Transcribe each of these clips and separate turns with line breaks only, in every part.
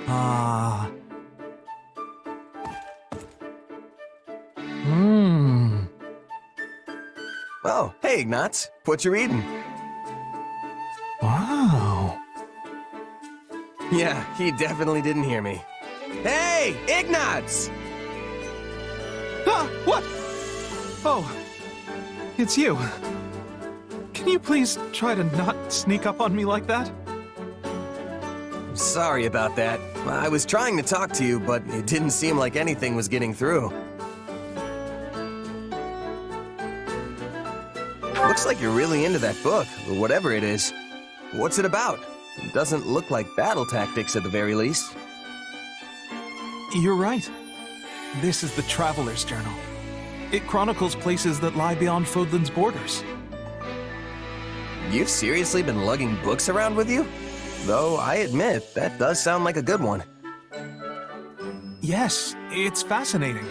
Ah. Mmm.
Oh, hey, Ignatz. What you reading?
Wow.
Yeah, he definitely didn't hear me. Hey, Ignatz!
Ah, what? Oh, it's you. Can you please try to not sneak up on me like that?
Sorry about that. I was trying to talk to you, but it didn't seem like anything was getting through. Looks like you're really into that book, or whatever it is. What's it about? It doesn't look like battle tactics at the very least.
You're right. This is the Traveler's Journal. It chronicles places that lie beyond Fodlan's borders.
You've seriously been lugging books around with you? Though, I admit, that does sound like a good one.
Yes, it's fascinating.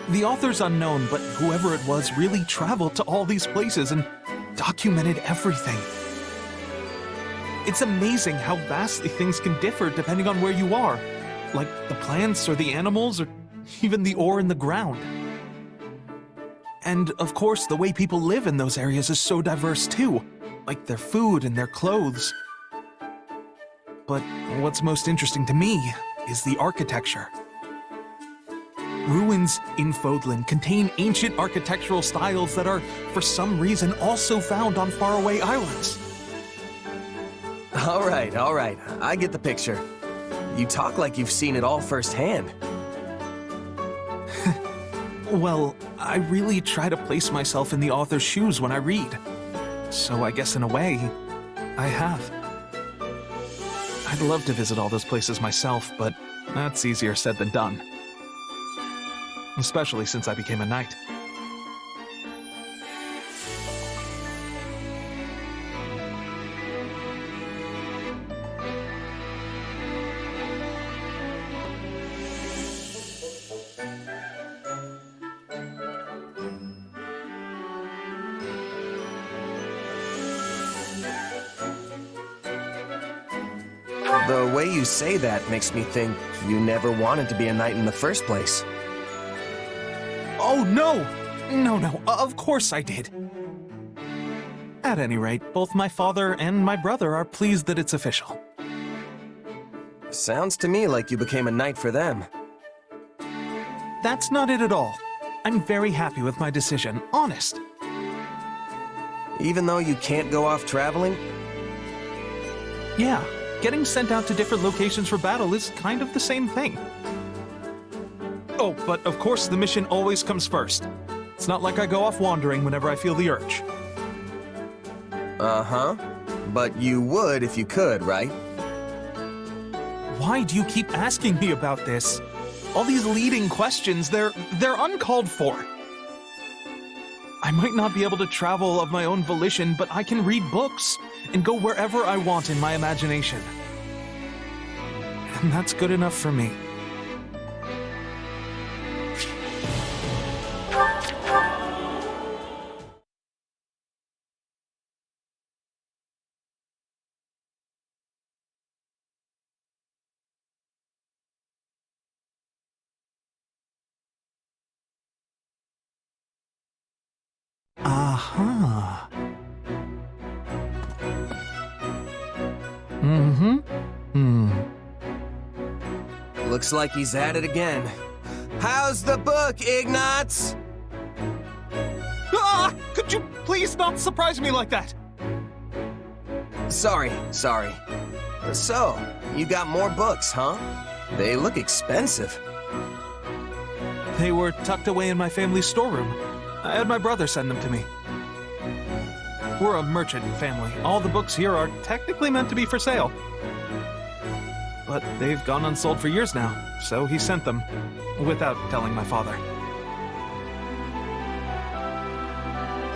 The author's unknown, but whoever it was really traveled to all these places and documented everything. It's amazing how vastly things can differ depending on where you are, like the plants or the animals or even the ore in the ground. And of course, the way people live in those areas is so diverse too, like their food and their clothes. But what's most interesting to me is the architecture. Ruins in Fodlan contain ancient architectural styles that are, for some reason, also found on faraway islands.
All right, I get the picture. You talk like you've seen it all firsthand.
Well, I really try to place myself in the author's shoes when I read. So I guess in a way, I have. I'd love to visit all those places myself, but that's easier said than done. Especially since I became a knight.
The way you say that makes me think you never wanted to be a knight in the first place.
Oh, no! No, of course I did. At any rate, both my father and my brother are pleased that it's official.
Sounds to me like you became a knight for them.
That's not it at all. I'm very happy with my decision, honest.
Even though you can't go off traveling?
Yeah, getting sent out to different locations for battle is kind of the same thing. Oh, but of course the mission always comes first. It's not like I go off wandering whenever I feel the urge.
Uh-huh. But you would if you could, right?
Why do you keep asking me about this? All these leading questions, they're uncalled for. I might not be able to travel of my own volition, but I can read books and go wherever I want in my imagination. And that's good enough for me. Aha.
Looks like he's at it again. How's the book, Ignatz?
Ah! Could you please not surprise me like that?
Sorry. So, you got more books, huh? They look expensive.
They were tucked away in my family's storeroom. I had my brother send them to me. We're a merchant family. All the books here are technically meant to be for sale. But they've gone unsold for years now, so he sent them, without telling my father.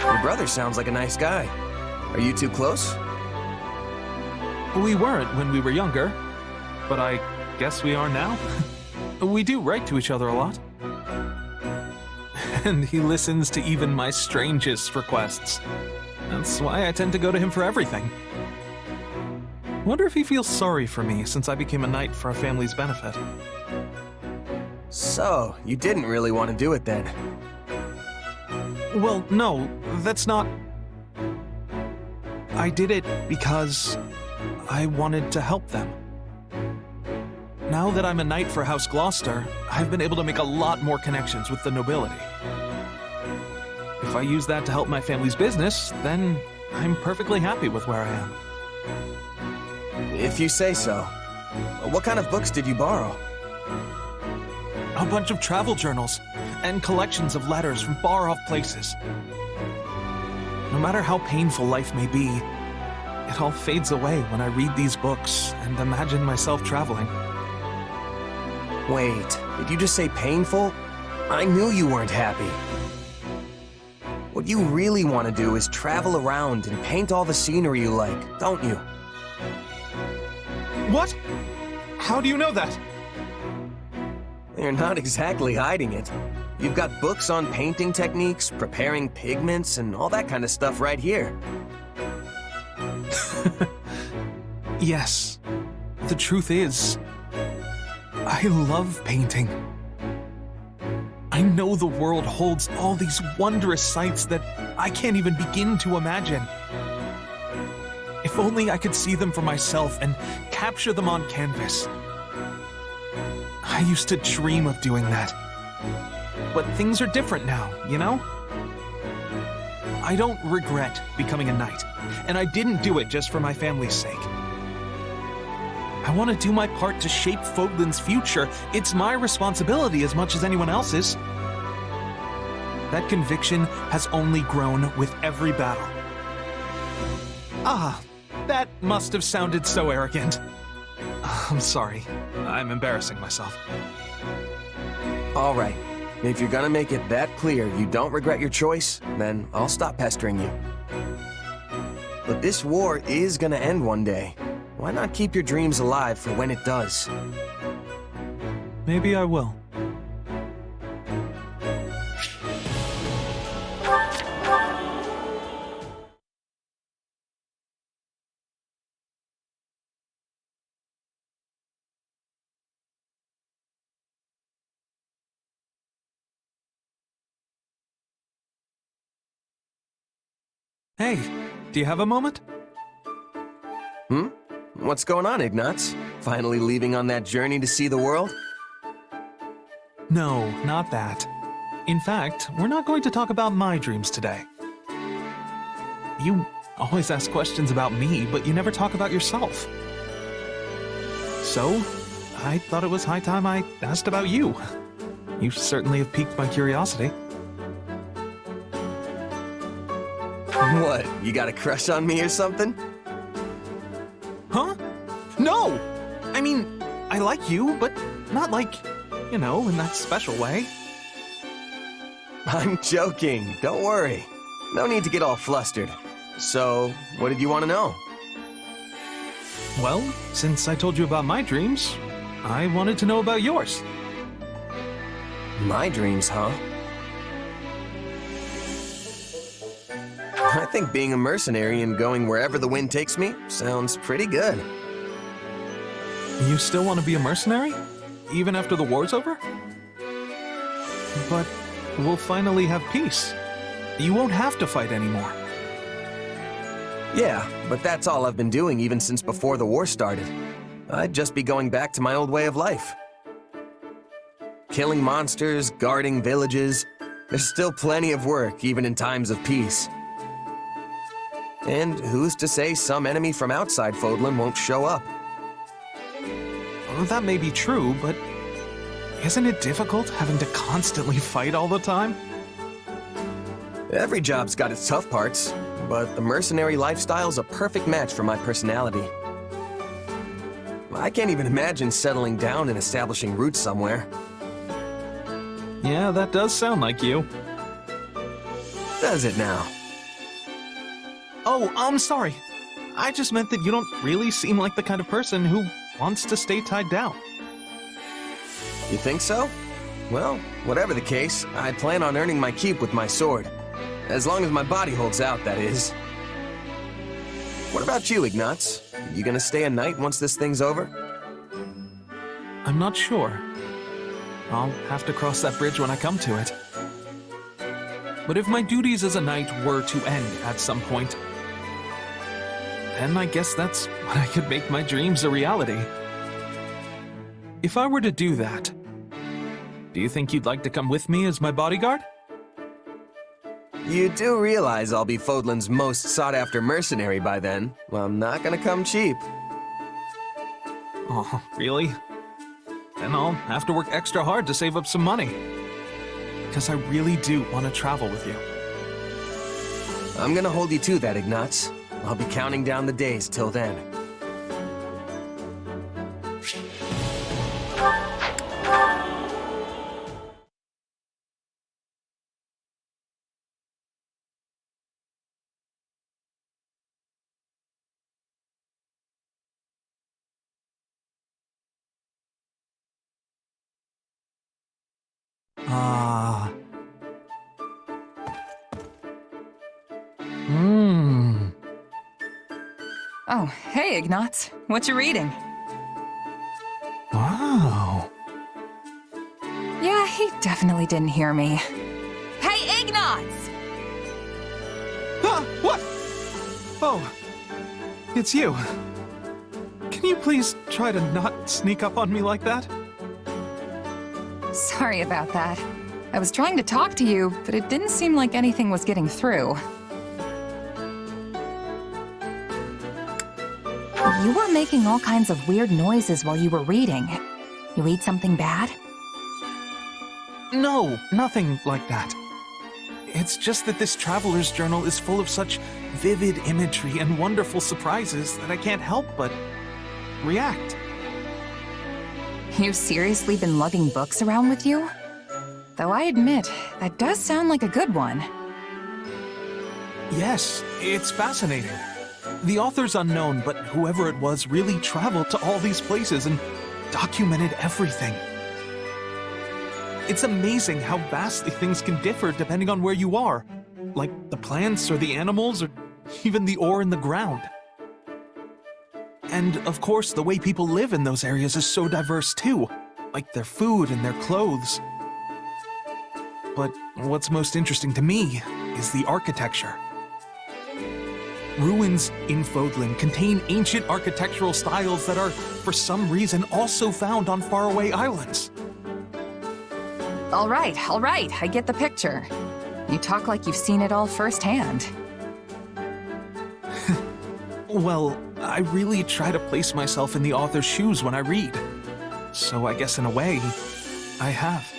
Your brother sounds like a nice guy. Are you two close?
We weren't when we were younger, but I guess we are now. We do write to each other a lot. And he listens to even my strangest requests. That's why I tend to go to him for everything. Wonder if he feels sorry for me since I became a knight for our family's benefit.
So, you didn't really want to do it then?
Well, no, that's not... I did it because I wanted to help them. Now that I'm a knight for House Gloucester, I've been able to make a lot more connections with the nobility. If I use that to help my family's business, then I'm perfectly happy with where I am.
If you say so. What kind of books did you borrow?
A bunch of travel journals and collections of letters from far-off places. No matter how painful life may be, it all fades away when I read these books and imagine myself traveling.
Wait, did you just say painful? I knew you weren't happy. What you really want to do is travel around and paint all the scenery you like, don't you?
What? How do you know that?
You're not exactly hiding it. You've got books on painting techniques, preparing pigments, and all that kind of stuff right here.
Yes. The truth is, I love painting. I know the world holds all these wondrous sights that I can't even begin to imagine. If only I could see them for myself and capture them on canvas. I used to dream of doing that. But things are different now, you know? I don't regret becoming a knight, and I didn't do it just for my family's sake. I want to do my part to shape Fodlan's future. It's my responsibility as much as anyone else's. That conviction has only grown with every battle. Ah, that must have sounded so arrogant. I'm sorry. I'm embarrassing myself.
All right. If you're gonna make it that clear you don't regret your choice, then I'll stop pestering you. But this war is gonna end one day. Why not keep your dreams alive for when it does?
Maybe I will. Hey, do you have a moment?
What's going on, Ignatz? Finally leaving on that journey to see the world?
No, not that. In fact, we're not going to talk about my dreams today. You always ask questions about me, but you never talk about yourself. So, I thought it was high time I asked about you. You certainly have piqued my curiosity.
What, you got a crush on me or something?
Huh? No! I mean, I like you, but not like, you know, in that special way.
I'm joking, don't worry. No need to get all flustered. So, what did you want to know?
Well, since I told you about my dreams, I wanted to know about yours.
My dreams, huh? I think being a mercenary and going wherever the wind takes me sounds pretty good.
You still want to be a mercenary? Even after the war's over? But we'll finally have peace. You won't have to fight anymore.
Yeah, but that's all I've been doing even since before the war started. I'd just be going back to my old way of life. Killing monsters, guarding villages. There's still plenty of work, even in times of peace. And who's to say some enemy from outside Fodlan won't show up?
Well, that may be true, but isn't it difficult having to constantly fight all the time?
Every job's got its tough parts, but the mercenary lifestyle's a perfect match for my personality. I can't even imagine settling down and establishing roots somewhere.
Yeah, that does sound like you.
Does it now?
Oh, I'm sorry. I just meant that you don't really seem like the kind of person who wants to stay tied down.
You think so? Well, whatever the case, I plan on earning my keep with my sword. As long as my body holds out, that is. What about you, Ignatz? You gonna stay a knight once this thing's over?
I'm not sure. I'll have to cross that bridge when I come to it. But if my duties as a knight were to end at some point, then I guess that's when I could make my dreams a reality. If I were to do that, do you think you'd like to come with me as my bodyguard?
You do realize I'll be Fodlan's most sought-after mercenary by then. Well, I'm not gonna come cheap.
Oh, really? Then I'll have to work extra hard to save up some money. Because I really do want to travel with you.
I'm gonna hold you to that, Ignatz. I'll be counting down the days till then.
Ah. Mmm.
Oh, hey, Ignatz. What you reading?
Wow.
Yeah, he definitely didn't hear me. Hey, Ignatz!
Ah, what? Oh, it's you. Can you please try to not sneak up on me like that?
Sorry about that. I was trying to talk to you, but it didn't seem like anything was getting through. You were making all kinds of weird noises while you were reading. You eat something bad?
No, nothing like that. It's just that this traveler's journal is full of such vivid imagery and wonderful surprises that I can't help but react.
You've seriously been lugging books around with you? Though I admit, that does sound like a good one.
Yes, it's fascinating. The author's unknown, but whoever it was really traveled to all these places and documented everything. It's amazing how vastly things can differ depending on where you are, like the plants or the animals or even the ore in the ground. And of course, the way people live in those areas is so diverse too, like their food and their clothes. But what's most interesting to me is the architecture. Ruins in Fodlan contain ancient architectural styles that are, for some reason, also found on faraway islands.
All right, I get the picture. You talk like you've seen it all firsthand.
Well, I really try to place myself in the author's shoes when I read. So I guess in a way, I have.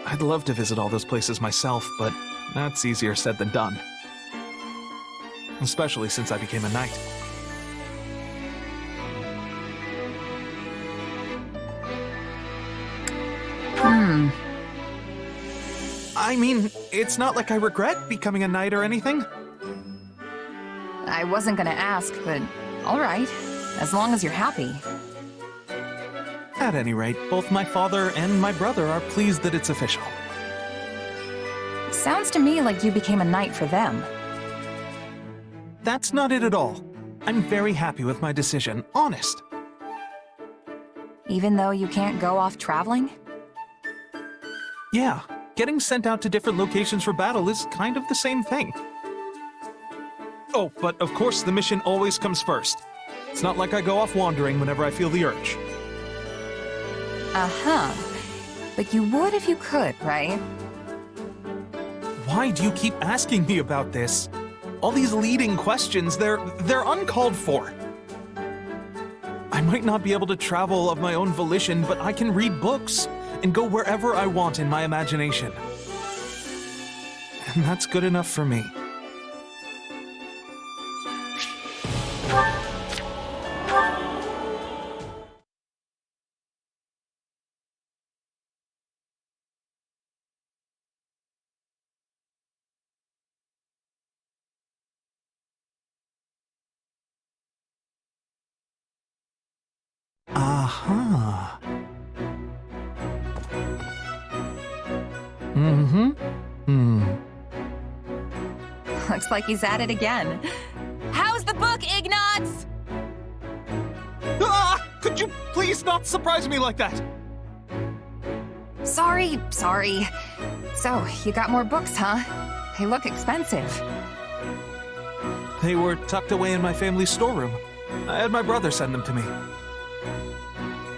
I'd love to visit all those places myself, but that's easier said than done. Especially since I became a knight. I mean, it's not like I regret becoming a knight or anything.
I wasn't gonna ask, but all right. As long as you're happy.
At any rate, both my father and my brother are pleased that it's official.
Sounds to me like you became a knight for them.
That's not it at all. I'm very happy with my decision, honest.
Even though you can't go off traveling?
Yeah, getting sent out to different locations for battle is kind of the same thing. Oh, but of course the mission always comes first. It's not like I go off wandering whenever I feel the urge.
Uh-huh. But you would if you could, right?
Why do you keep asking me about this? All these leading questions, they're uncalled for. I might not be able to travel of my own volition, but I can read books and go wherever I want in my imagination. And that's good enough for me. Aha. Mm-hmm. Hmm.
Looks like he's at it again. How's the book, Ignatz?
Ah! Could you please not surprise me like that?
Sorry. So, you got more books, huh? They look expensive.
They were tucked away in my family's storeroom. I had my brother send them to me.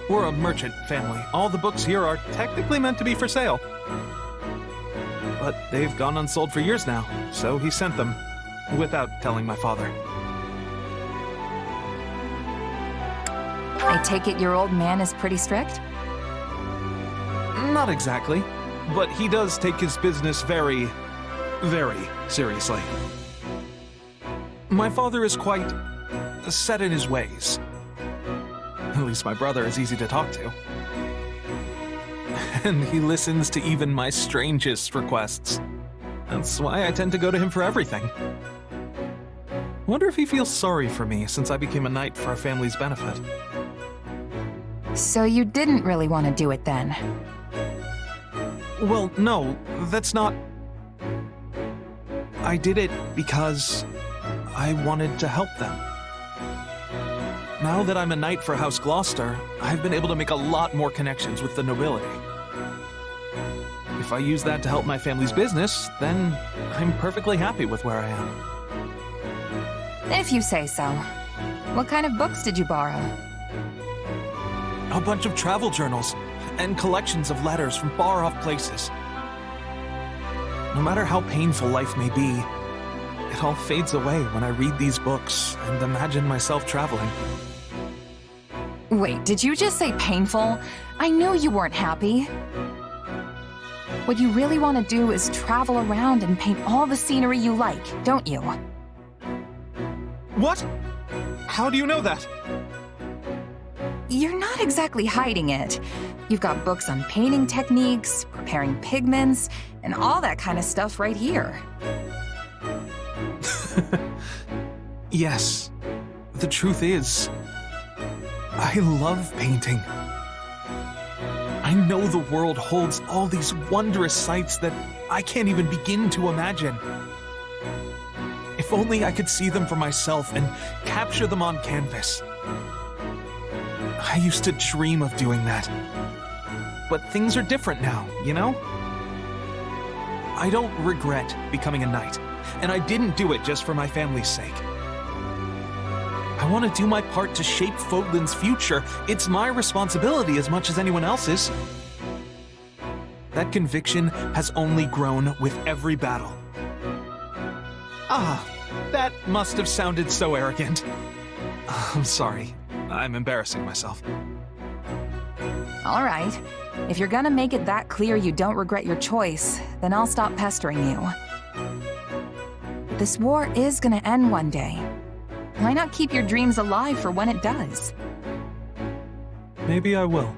We're a merchant family. All the books here are technically meant to be for sale. But they've gone unsold for years now, so he sent them, without telling my father.
I take it your old man is pretty strict?
Not exactly, but he does take his business very, very seriously. My father is quite set in his ways. At least my brother is easy to talk to. And he listens to even my strangest requests. That's why I tend to go to him for everything. Wonder if he feels sorry for me since I became a knight for our family's benefit.
So you didn't really want to do it then?
Well, no, that's not... I did it because I wanted to help them. Now that I'm a knight for House Gloucester, I've been able to make a lot more connections with the nobility. If I use that to help my family's business, then I'm perfectly happy with where I am.
If you say so. What kind of books did you borrow?
A bunch of travel journals and collections of letters from far-off places. No matter how painful life may be, it all fades away when I read these books and imagine myself traveling.
Wait, did you just say painful? I knew you weren't happy. What you really want to do is travel around and paint all the scenery you like, don't you?
What? How do you know that?
You're not exactly hiding it. You've got books on painting techniques, preparing pigments, and all that kind of stuff right here.
Yes. The truth is, I love painting. I know the world holds all these wondrous sights that I can't even begin to imagine. If only I could see them for myself and capture them on canvas. I used to dream of doing that. But things are different now, you know? I don't regret becoming a knight, and I didn't do it just for my family's sake. I want to do my part to shape Fodlan's future. It's my responsibility as much as anyone else's. That conviction has only grown with every battle. Ah, that must have sounded so arrogant. I'm sorry. I'm embarrassing myself.
All right. If you're gonna make it that clear you don't regret your choice, then I'll stop pestering you. This war is gonna end one day. Why not keep your dreams alive for when it does?
Maybe I will.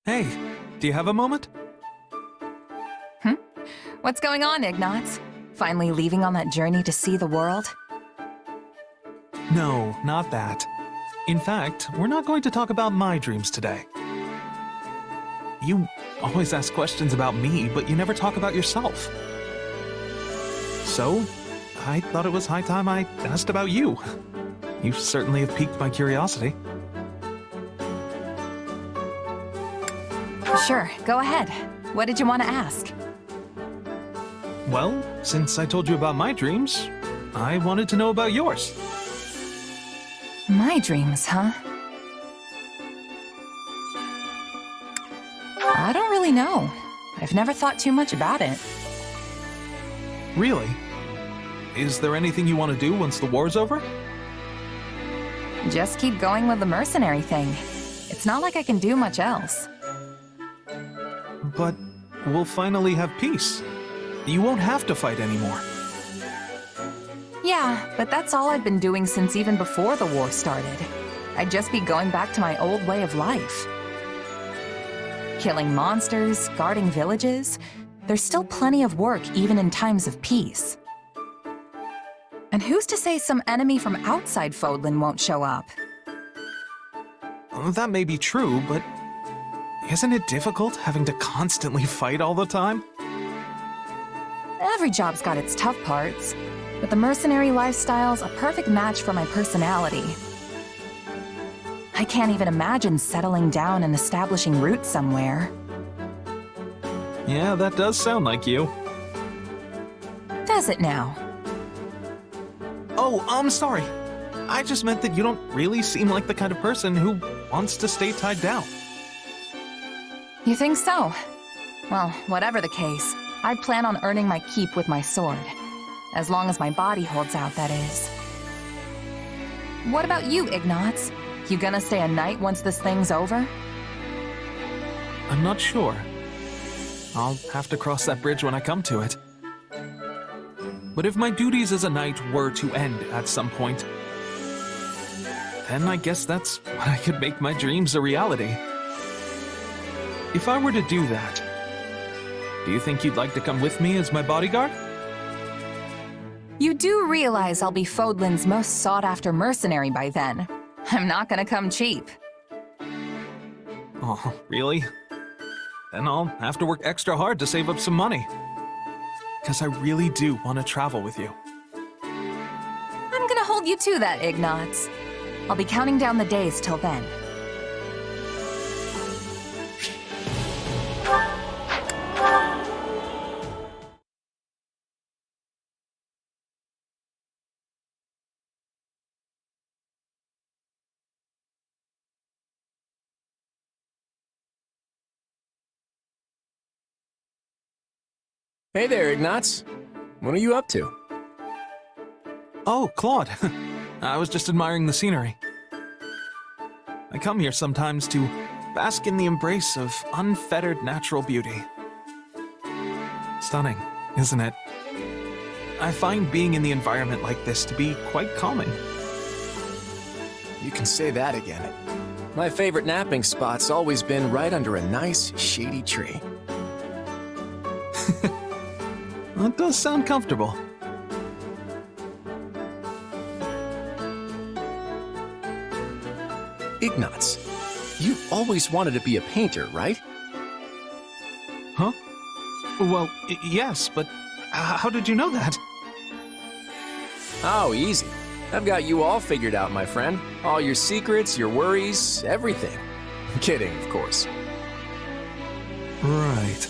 Hey, do you have a moment?
What's going on, Ignatz? Finally leaving on that journey to see the world?
No, not that. In fact, we're not going to talk about my dreams today. You always ask questions about me, but you never talk about yourself. So, I thought it was high time I asked about you. You certainly have piqued my curiosity.
Sure, go ahead. What did you want to ask?
Well, since I told you about my dreams, I wanted to know about yours.
My dreams, huh? I don't really know. I've never thought too much about it.
Really? Is there anything you want to do once the war's over?
Just keep going with the mercenary thing. It's not like I can do much else.
But we'll finally have peace. You won't have to fight anymore.
Yeah, but that's all I've been doing since even before the war started. I'd just be going back to my old way of life. Killing monsters, guarding villages. There's still plenty of work even in times of peace. And who's to say some enemy from outside Fodlan won't show up?
That may be true, but isn't it difficult having to constantly fight all the time?
Every job's got its tough parts, but the mercenary lifestyle's a perfect match for my personality. I can't even imagine settling down and establishing roots somewhere.
Yeah, that does sound like you.
Does it now?
Oh, I'm sorry. I just meant that you don't really seem like the kind of person who wants to stay tied down.
You think so? Well, whatever the case, I plan on earning my keep with my sword. As long as my body holds out, that is. What about you, Ignatz? You gonna stay a knight once this thing's over?
I'm not sure. I'll have to cross that bridge when I come to it. But if my duties as a knight were to end at some point, then I guess that's when I could make my dreams a reality. If I were to do that, do you think you'd like to come with me as my bodyguard?
You do realize I'll be Fodlan's most sought-after mercenary by then. I'm not gonna come cheap.
Oh, really? Then I'll have to work extra hard to save up some money. Because I really do want to travel with you.
I'm gonna hold you to that, Ignatz. I'll be counting down the days till then.
Hey there, Ignatz. What are you up to?
Oh, Claude. I was just admiring the scenery. I come here sometimes to bask in the embrace of unfettered natural beauty. Stunning, isn't it? I find being in the environment like this to be quite calming.
You can say that again. My favorite napping spot's always been right under a nice, shady tree.
That does sound comfortable.
Ignatz, you've always wanted to be a painter, right?
Huh? Well, yes, but how did you know that?
Oh, easy. I've got you all figured out, my friend. All your secrets, your worries, everything. Kidding, of course.
Right.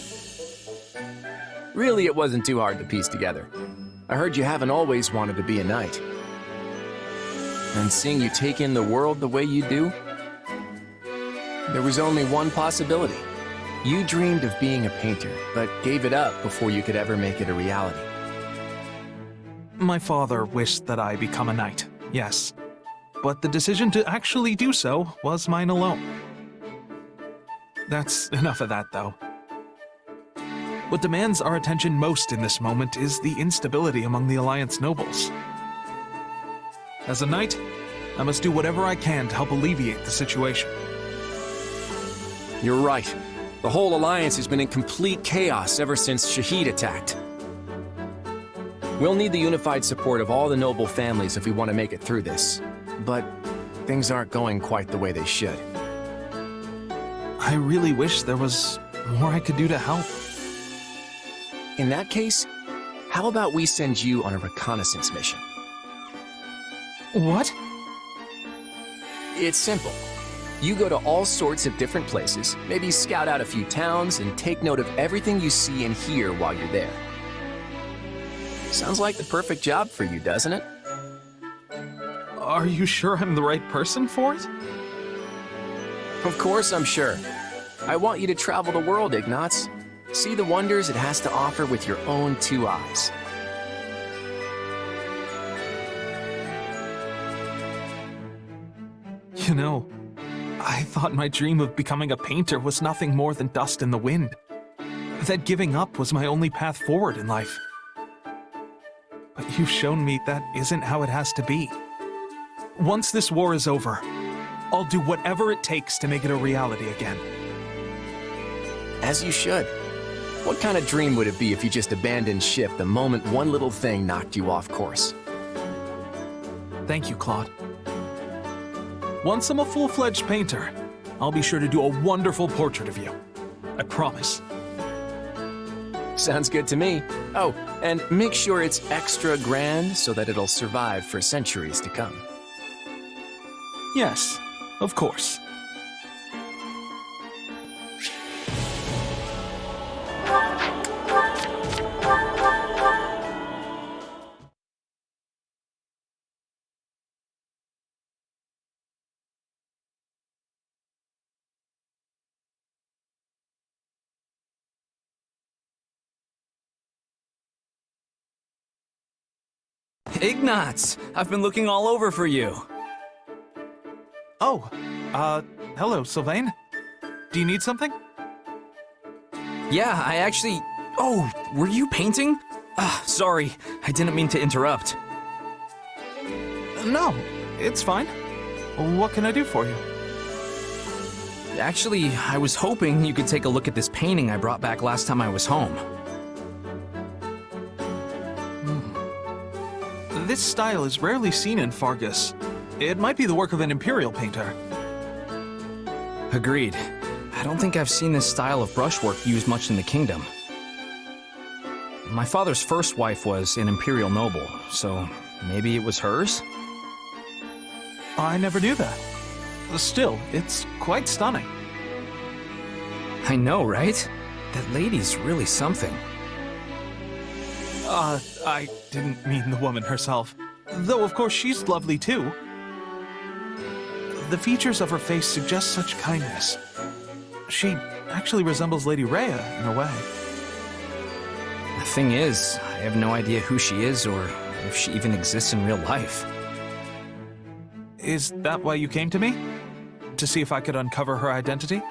Really, it wasn't too hard to piece together. I heard you haven't always wanted to be a knight. And seeing you take in the world the way you do, there was only one possibility. You dreamed of being a painter, but gave it up before you could ever make it a reality.
My father wished that I become a knight, yes. But the decision to actually do so was mine alone. That's enough of that, though. What demands our attention most in this moment is the instability among the Alliance nobles. As a knight, I must do whatever I can to help alleviate the situation.
You're right. The whole Alliance has been in complete chaos ever since Shahid attacked. We'll need the unified support of all the noble families if we want to make it through this. But things aren't going quite the way they should.
I really wish there was more I could do to help.
In that case, how about we send you on a reconnaissance mission?
What?
It's simple. You go to all sorts of different places, maybe scout out a few towns, and take note of everything you see and hear while you're there. Sounds like the perfect job for you, doesn't it?
Are you sure I'm the right person for it?
Of course I'm sure. I want you to travel the world, Ignatz. See the wonders it has to offer with your own two eyes.
You know, I thought my dream of becoming a painter was nothing more than dust in the wind. That giving up was my only path forward in life. but you've shown me that isn't how it has to be. Once this war is over, I'll do whatever it takes to make it a reality again.
As you should. What kind of dream would it be if you just abandoned ship the moment one little thing knocked you off course?
Thank you, Claude. Once I'm a full-fledged painter, I'll be sure to do a wonderful portrait of you. I promise.
Sounds good to me. Oh, and make sure it's extra grand so that it'll survive for centuries to come.
Yes, of course.
Ignatz! I've been looking all over for you.
Oh, hello, Sylvain. Do you need something?
Yeah, I actually... Oh, were you painting? Sorry, I didn't mean to interrupt.
No, it's fine. What can I do for you?
Actually, I was hoping you could take a look at this painting I brought back last time I was home.
This style is rarely seen in Fargus. It might be the work of an Imperial painter.
Agreed. I don't think I've seen this style of brushwork used much in the kingdom. My father's first wife was an Imperial noble, so maybe it was hers?
I never knew that. Still, it's quite stunning.
I know, right? That lady's really something.
I didn't mean the woman herself. Though, of course, she's lovely too. The features of her face suggest such kindness. She actually resembles Lady Rhea in a way.
The thing is, I have no idea who she is or if she even exists in real life.
Is that why you came to me? To see if I could uncover her identity?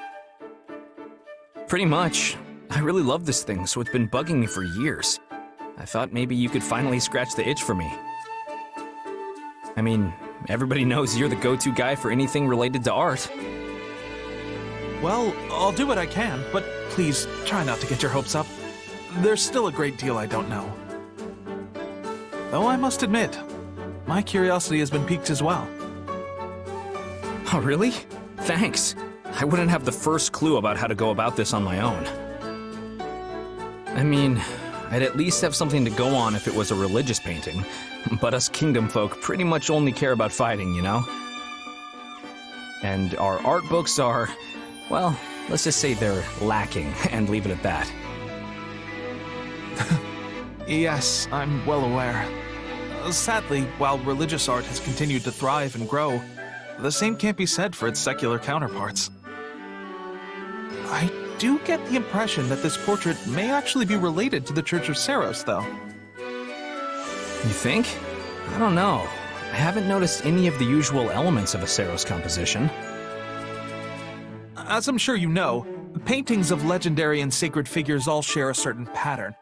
Pretty much. I really love this thing, so it's been bugging me for years. I thought maybe you could finally scratch the itch for me. I mean, everybody knows you're the go-to guy for anything related to art.
Well, I'll do what I can, but please try not to get your hopes up. There's still a great deal I don't know. Though I must admit, my curiosity has been piqued as well.
Oh, really? Thanks. I wouldn't have the first clue about how to go about this on my own. I mean, I'd at least have something to go on if it was a religious painting, but us kingdom folk pretty much only care about fighting, you know? And our art books are, well, let's just say they're lacking, and leave it at that.
Yes, I'm well aware. Sadly, while religious art has continued to thrive and grow, the same can't be said for its secular counterparts. I do get the impression that this portrait may actually be related to the Church of Saros, though.
You think? I don't know. I haven't noticed any of the usual elements of a Saros composition.
As I'm sure you know, paintings of legendary and sacred figures all share a certain pattern.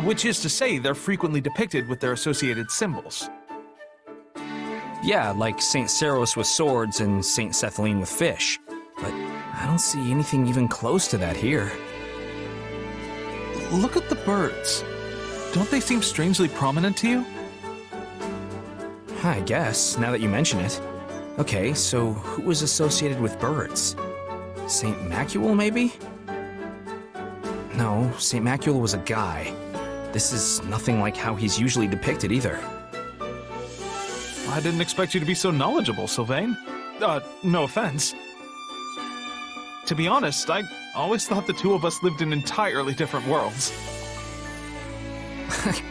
Which is to say, they're frequently depicted with their associated symbols.
Yeah, like St. Saros with swords and St. Sethaline with fish. But I don't see anything even close to that here.
Look at the birds. Don't they seem strangely prominent to you?
I guess, now that you mention it. Okay, so who was associated with birds? St. Macule, maybe? No, St. Macule was a guy. This is nothing like how he's usually depicted either.
I didn't expect you to be so knowledgeable, Sylvain. No offense. To be honest, I always thought the two of us lived in entirely different worlds.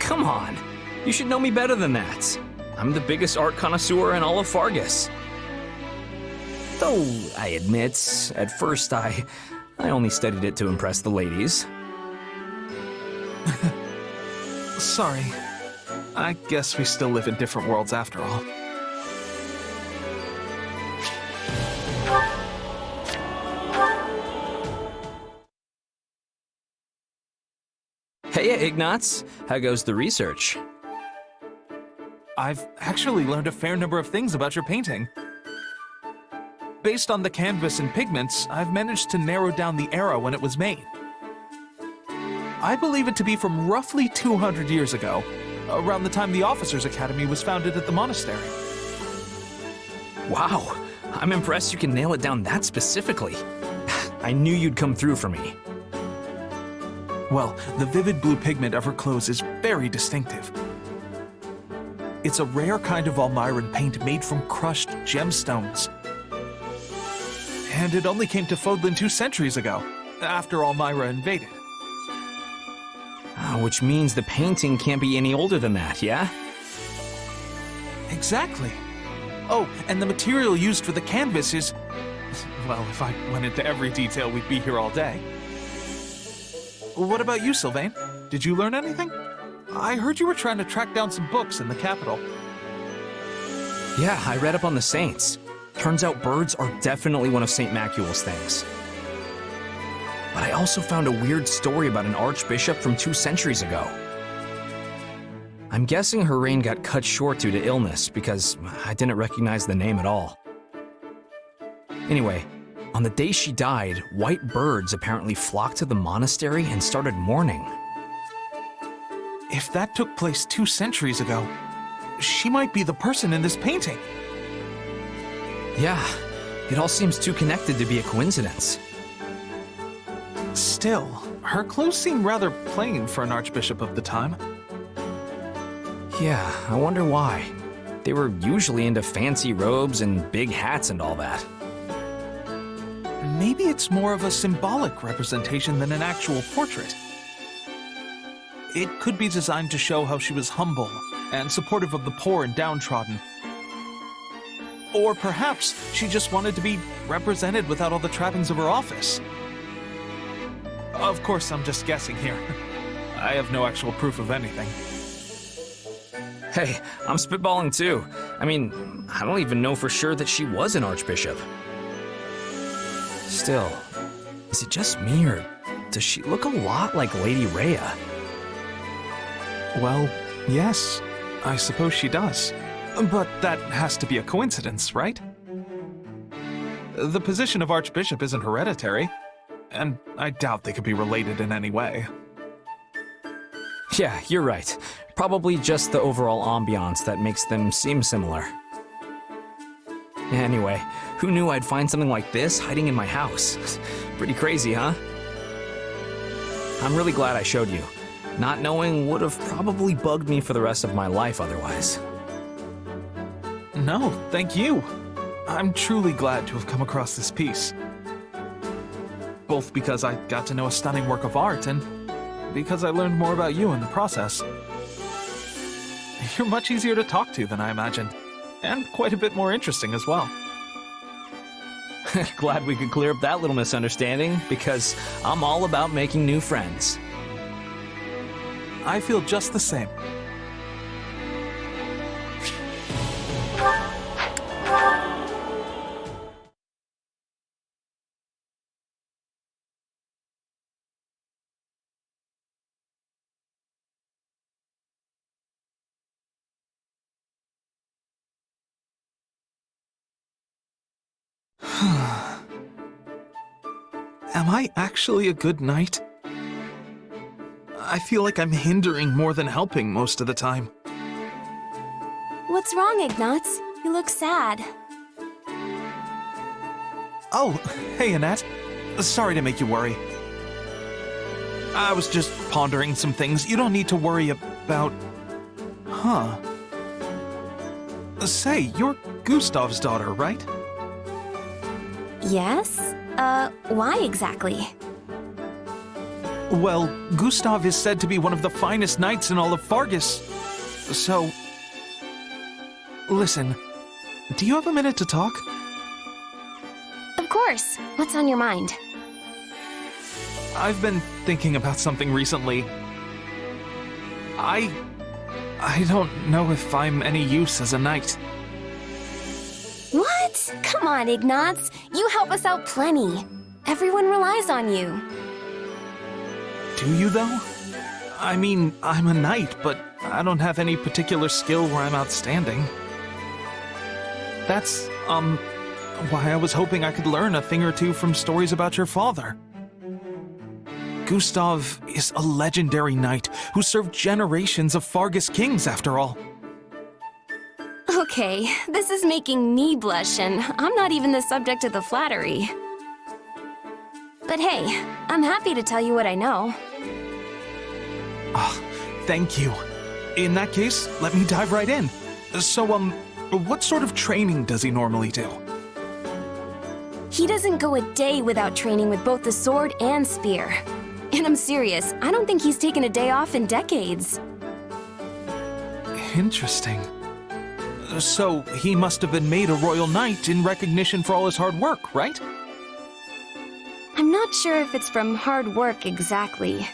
Come on, you should know me better than that. I'm the biggest art connoisseur in all of Fargus. Though, I admit, at first I only studied it to impress the ladies.
Sorry. I guess we still live in different worlds after all.
Hey, Ignatz. How goes the research?
I've actually learned a fair number of things about your painting. Based on the canvas and pigments, I've managed to narrow down the era when it was made. I believe it to be from roughly 200 years ago, around the time the Officers' Academy was founded at the monastery.
Wow, I'm impressed you can nail it down that specifically. I knew you'd come through for me.
Well, the vivid blue pigment of her clothes is very distinctive. It's a rare kind of Almiran paint made from crushed gemstones. And it only came to Fodlan 2 centuries ago, after Almira invaded.
Which means the painting can't be any older than that, yeah?
Exactly. Oh, and the material used for the canvas is... Well, if I went into every detail, we'd be here all day. What about you, Sylvain? Did you learn anything? I heard you were trying to track down some books in the capital.
Yeah, I read up on the saints. Turns out birds are definitely one of St. Macuel's things. But I also found a weird story about an archbishop from 2 centuries ago. I'm guessing her reign got cut short due to illness because I didn't recognize the name at all. Anyway, on the day she died, white birds apparently flocked to the monastery and started mourning.
If that took place 2 centuries ago, she might be the person in this painting.
Yeah, it all seems too connected to be a coincidence.
Still, her clothes seem rather plain for an archbishop of the time.
Yeah, I wonder why. They were usually into fancy robes and big hats and all that.
Maybe it's more of a symbolic representation than an actual portrait. It could be designed to show how she was humble and supportive of the poor and downtrodden. Or perhaps she just wanted to be represented without all the trappings of her office. Of course, I'm just guessing here. I have no actual proof of anything.
Hey, I'm spitballing too. I mean, I don't even know for sure that she was an archbishop. Still, is it just me or does she look a lot like Lady Rhea?
Well, yes, I suppose she does. But that has to be a coincidence, right? The position of archbishop isn't hereditary, and I doubt they could be related in any way.
Yeah, you're right. Probably just the overall ambiance that makes them seem similar. Anyway, who knew I'd find something like this hiding in my house? Pretty crazy, huh? I'm really glad I showed you. Not knowing would have probably bugged me for the rest of my life otherwise.
No, thank you. I'm truly glad to have come across this piece. Both because I got to know a stunning work of art and because I learned more about you in the process. You're much easier to talk to than I imagined, and quite a bit more interesting as well.
Glad we could clear up that little misunderstanding, because I'm all about making new friends.
I feel just the same. Am I actually a good knight? I feel like I'm hindering more than helping most of the time.
What's wrong, Ignatz? You look sad.
Oh, hey, Annette. Sorry to make you worry. I was just pondering some things you don't need to worry about. Huh. Say, you're Gustav's daughter, right?
Yes? Why exactly?
Well, Gustav is said to be one of the finest knights in all of Fargus. So... Listen, do you have a minute to talk?
Of course. What's on your mind?
I've been thinking about something recently. I don't know if I'm any use as a knight.
What? Come on, Ignatz. You help us out plenty. Everyone relies on you.
Do you, though? I mean, I'm a knight, but I don't have any particular skill where I'm outstanding. That's, why I was hoping I could learn a thing or two from stories about your father. Gustav is a legendary knight who served generations of Fargus kings, after all.
Okay, this is making me blush, and I'm not even the subject of the flattery. But hey, I'm happy to tell you what I know.
Thank you. In that case, let me dive right in. So, what sort of training does he normally do?
He doesn't go a day without training with both the sword and spear. And I'm serious, I don't think he's taken a day off in decades.
Interesting. So, he must have been made a royal knight in recognition for all his hard work, right?
I'm not sure if it's from hard work exactly.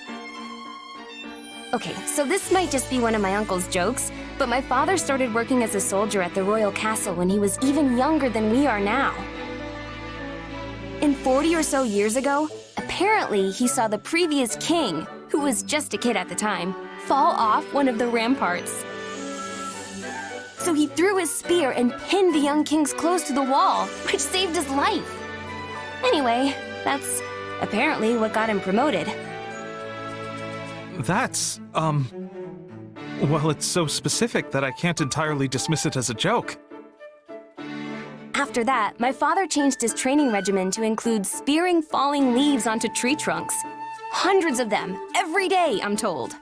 Okay, so this might just be one of my uncle's jokes, but my father started working as a soldier at the royal castle when he was even younger than we are now. And 40 or so years ago, apparently he saw the previous king, who was just a kid at the time, fall off one of the ramparts. So he threw his spear and pinned the young king's clothes to the wall, which saved his life. Anyway, that's apparently what got him promoted.
That's, well, it's so specific that I can't entirely dismiss it as a joke.
After that, my father changed his training regimen to include spearing falling leaves onto tree trunks. Hundreds of them, every day, I'm told.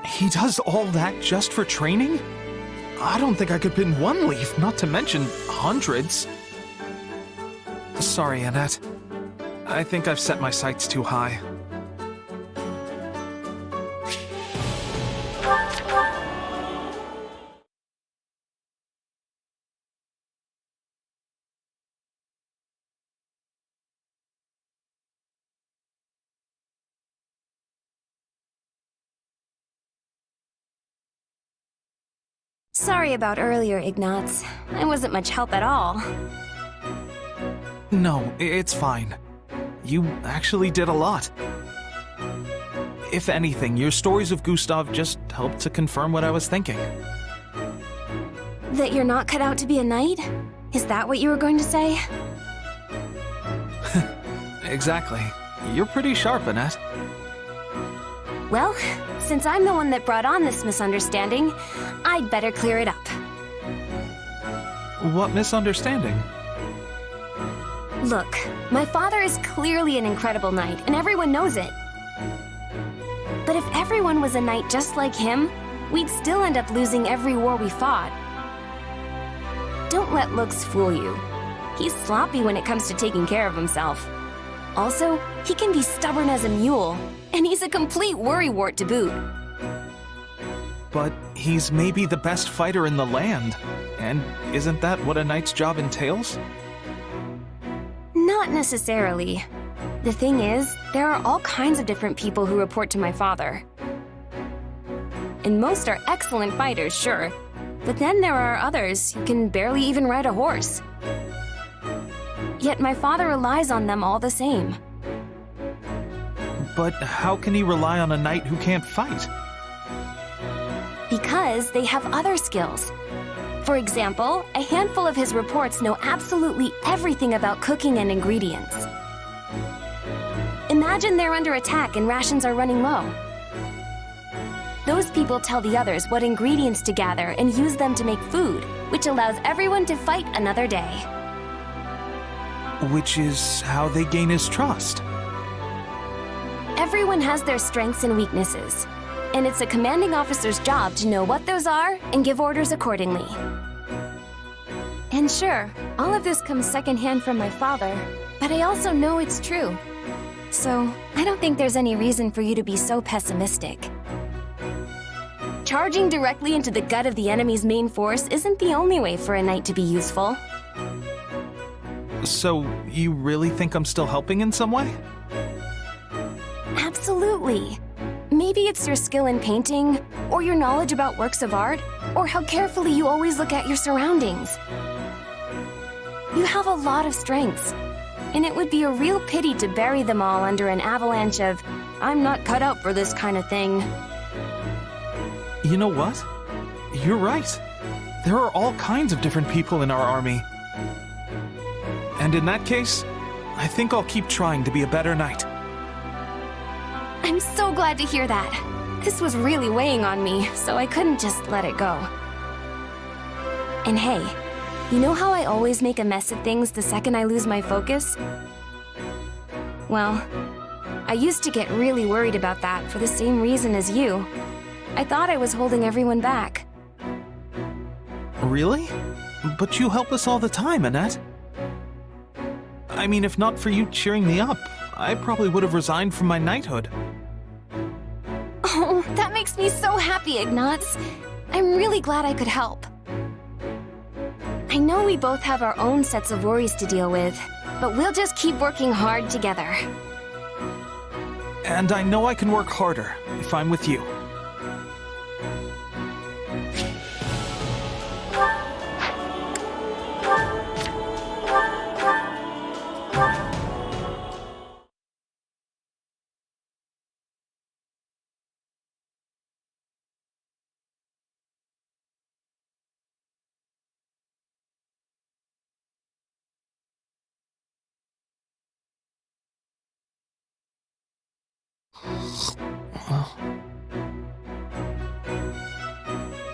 He does all that just for training? I don't think I could pin one leaf, not to mention hundreds. Sorry, Annette. I think I've set my sights too high.
Sorry about earlier, Ignatz. I wasn't much help at all.
No, it's fine. You actually did a lot. If anything, your stories of Gustav just helped to confirm what I was thinking.
That you're not cut out to be a knight? Is that what you were going to say?
Exactly. You're pretty sharp, Annette.
Well, since I'm the one that brought on this misunderstanding, I'd better clear it up.
What misunderstanding?
Look, my father is clearly an incredible knight, and everyone knows it. But if everyone was a knight just like him, we'd still end up losing every war we fought. Don't let looks fool you. He's sloppy when it comes to taking care of himself. Also, he can be stubborn as a mule, and he's a complete worrywart to boot.
But he's maybe the best fighter in the land. And isn't that what a knight's job entails?
Not necessarily. The thing is, there are all kinds of different people who report to my father. And most are excellent fighters, sure. But then there are others who can barely even ride a horse. Yet my father relies on them all the same.
But how can he rely on a knight who can't fight?
Because they have other skills. For example, a handful of his reports know absolutely everything about cooking and ingredients. Imagine they're under attack and rations are running low. Those people tell the others what ingredients to gather and use them to make food, which allows everyone to fight another day.
Which is how they gain his trust.
Everyone has their strengths and weaknesses, and it's a commanding officer's job to know what those are and give orders accordingly. And sure, all of this comes secondhand from my father, but I also know it's true. So, I don't think there's any reason for you to be so pessimistic. Charging directly into the gut of the enemy's main force isn't the only way for a knight to be useful.
So, you really think I'm still helping in some way?
Absolutely. Maybe it's your skill in painting, or your knowledge about works of art, or how carefully you always look at your surroundings. You have a lot of strengths, and it would be a real pity to bury them all under an avalanche of I'm not cut out for this kind of thing.
You know what? You're right. There are all kinds of different people in our army. And in that case, I think I'll keep trying to be a better knight.
I'm so glad to hear that. This was really weighing on me, so I couldn't just let it go. And hey, you know how I always make a mess of things the second I lose my focus? Well, I used to get really worried about that for the same reason as you. I thought I was holding everyone back.
Really? But you help us all the time, Annette. I mean, if not for you cheering me up, I probably would have resigned from my knighthood.
Oh, that makes me so happy, Ignatz. I'm really glad I could help. I know we both have our own sets of worries to deal with, but we'll just keep working hard together.
And I know I can work harder if I'm with you.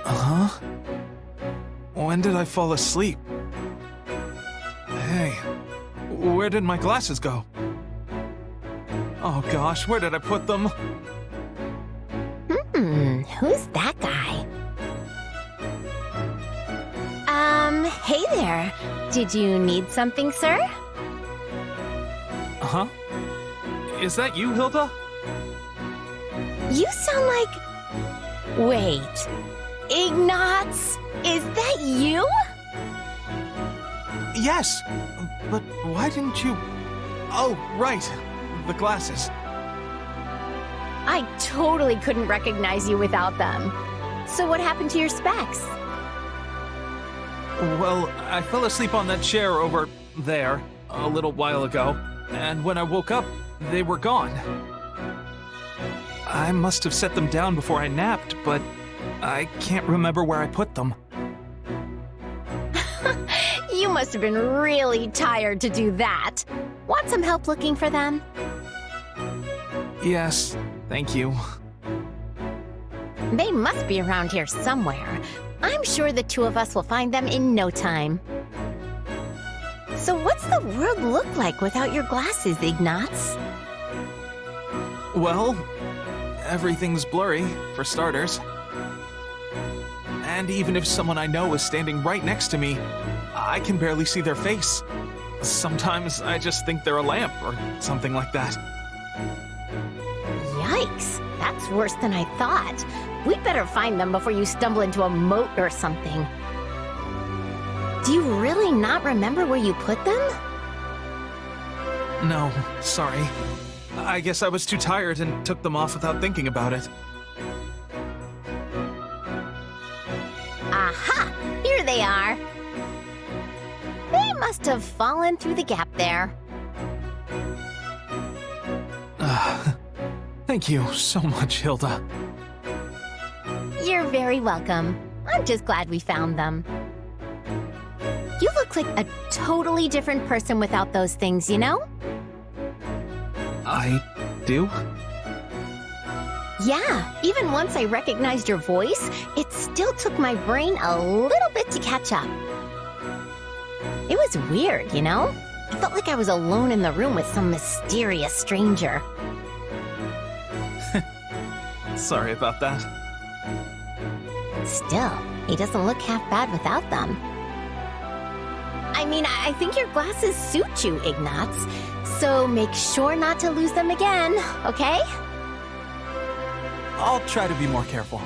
Huh? When did I fall asleep? Hey, where did my glasses go? Oh gosh, where did I put them?
Who's that guy? Hey there. Did you need something, sir?
Huh? Is that you, Hilda?
You sound like... Wait. Ignatz? Is that you?
Yes, but why didn't you... Oh, right, the glasses.
I totally couldn't recognize you without them. So what happened to your specs?
Well, I fell asleep on that chair over there a little while ago, and when I woke up, they were gone. I must have set them down before I napped, but I can't remember where I put them.
You must have been really tired to do that. Want some help looking for them?
Yes, thank you.
They must be around here somewhere. I'm sure the two of us will find them in no time. So what's the world look like without your glasses, Ignatz?
Well, everything's blurry, for starters. And even if someone I know is standing right next to me, I can barely see their face. Sometimes I just think they're a lamp or something like that.
Yikes, that's worse than I thought. We'd better find them before you stumble into a moat or something. Do you really not remember where you put them?
No, sorry. I guess I was too tired and took them off without thinking about it.
Aha! Here they are. They must have fallen through the gap there.
Thank you so much, Hilda.
You're very welcome. I'm just glad we found them. You look like a totally different person without those things, you know?
I do?
Yeah, even once I recognized your voice, it still took my brain a little bit to catch up. It was weird, you know? I felt like I was alone in the room with some mysterious stranger.
Sorry about that.
Still, he doesn't look half bad without them. I mean, I think your glasses suit you, Ignatz. So make sure not to lose them again, okay?
I'll try to be more careful.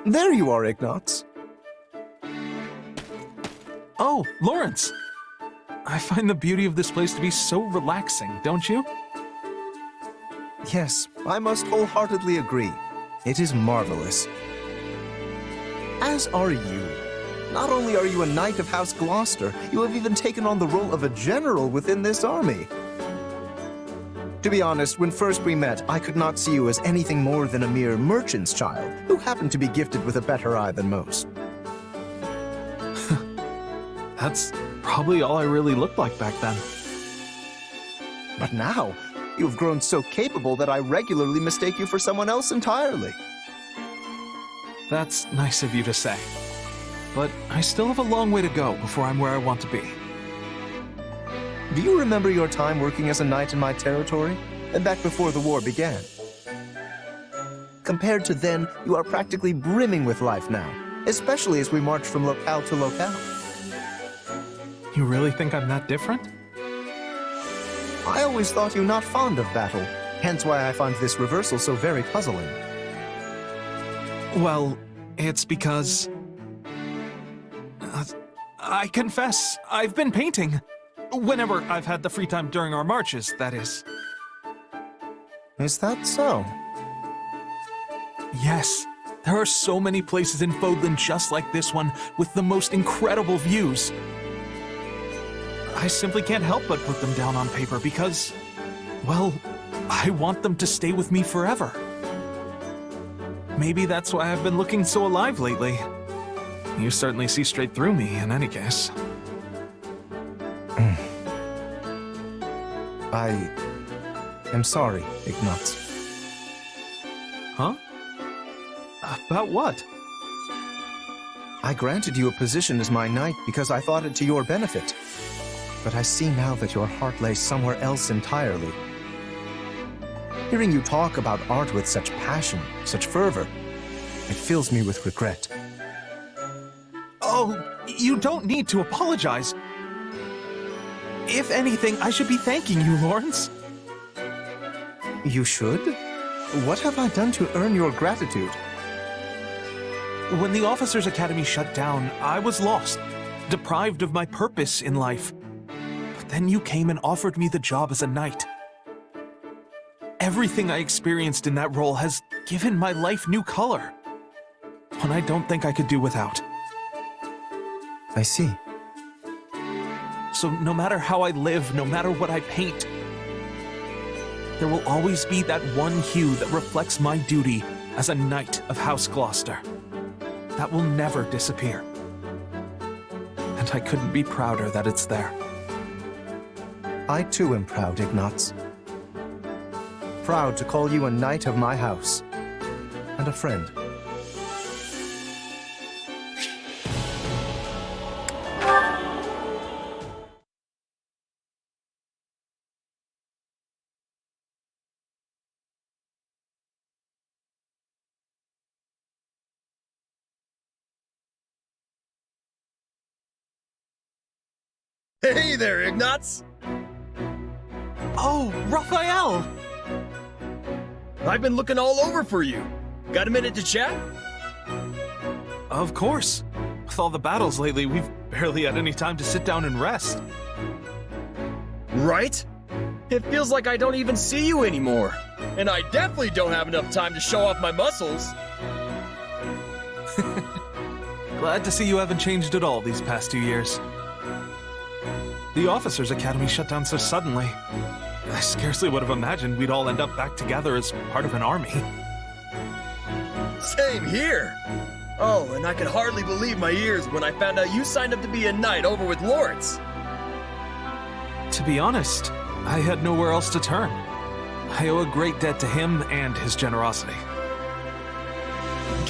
There you are, Ignatz.
Oh, Lawrence! I find the beauty of this place to be so relaxing, don't you?
Yes, I must wholeheartedly agree. It is marvelous. As are you. Not only are you a knight of House Gloucester, you have even taken on the role of a general within this army. To be honest, when first we met, I could not see you as anything more than a mere merchant's child, who happened to be gifted with a better eye than most.
That's probably all I really looked like back then.
But now, you have grown so capable that I regularly mistake you for someone else entirely.
That's nice of you to say. But I still have a long way to go before I'm where I want to be.
Do you remember your time working as a knight in my territory? And back before the war began? Compared to then, you are practically brimming with life now, especially as we march from locale to locale.
You really think I'm that different?
I always thought you not fond of battle, hence why I find this reversal so very puzzling.
Well, it's because... I confess, I've been painting. Whenever I've had the free time during our marches, that is.
Is that so?
Yes. There are so many places in Fodlan just like this one, with the most incredible views. I simply can't help but put them down on paper because, well, I want them to stay with me forever. Maybe that's why I've been looking so alive lately. You certainly see straight through me, in any case.
I am sorry, Ignatz.
Huh? About what?
I granted you a position as my knight because I thought it to your benefit. But I see now that your heart lays somewhere else entirely. Hearing you talk about art with such passion, such fervor, it fills me with regret.
Oh, you don't need to apologize. If anything, I should be thanking you, Lawrence.
You should? What have I done to earn your gratitude?
When the Officers' Academy shut down, I was lost, deprived of my purpose in life. But then you came and offered me the job as a knight. Everything I experienced in that role has given my life new color. One I don't think I could do without.
I see.
So no matter how I live, no matter what I paint, there will always be that one hue that reflects my duty as a knight of House Gloucester. That will never disappear. And I couldn't be prouder that it's there.
I too am proud, Ignatz. Proud to call you a knight of my house. And a friend.
Hey there, Ignatz!
Oh, Raphael!
I've been looking all over for you. Got a minute to chat?
Of course. With all the battles lately, we've barely had any time to sit down and rest.
Right? It feels like I don't even see you anymore. And I definitely don't have enough time to show off my muscles.
Glad to see you haven't changed at all these past 2 years. The Officers' Academy shut down so suddenly. I scarcely would have imagined we'd all end up back together as part of an army.
Same here. Oh, and I could hardly believe my ears when I found out you signed up to be a knight over with Lawrence.
To be honest, I had nowhere else to turn. I owe a great debt to him and his generosity.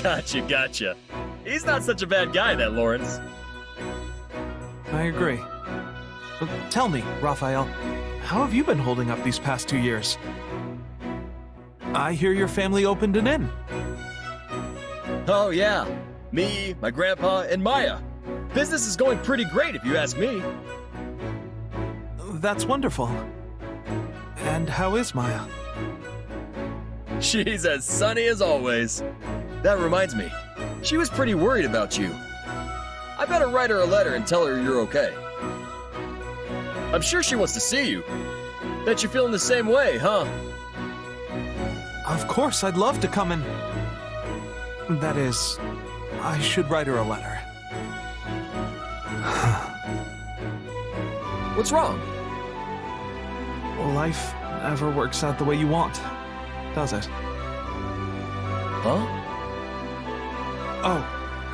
Gotcha. He's not such a bad guy, that Lawrence.
I agree. But tell me, Raphael, how have you been holding up these past 2 years? I hear your family opened an inn.
Oh yeah, me, my grandpa, and Maya. Business is going pretty great if you ask me.
That's wonderful. And how is Maya?
She's as sunny as always. That reminds me, she was pretty worried about you. I better write her a letter and tell her you're okay. I'm sure she wants to see you. Bet you're feeling the same way, huh?
Of course, I'd love to come and... That is, I should write her a letter.
What's wrong?
Life never works out the way you want, does it?
Huh?
Oh,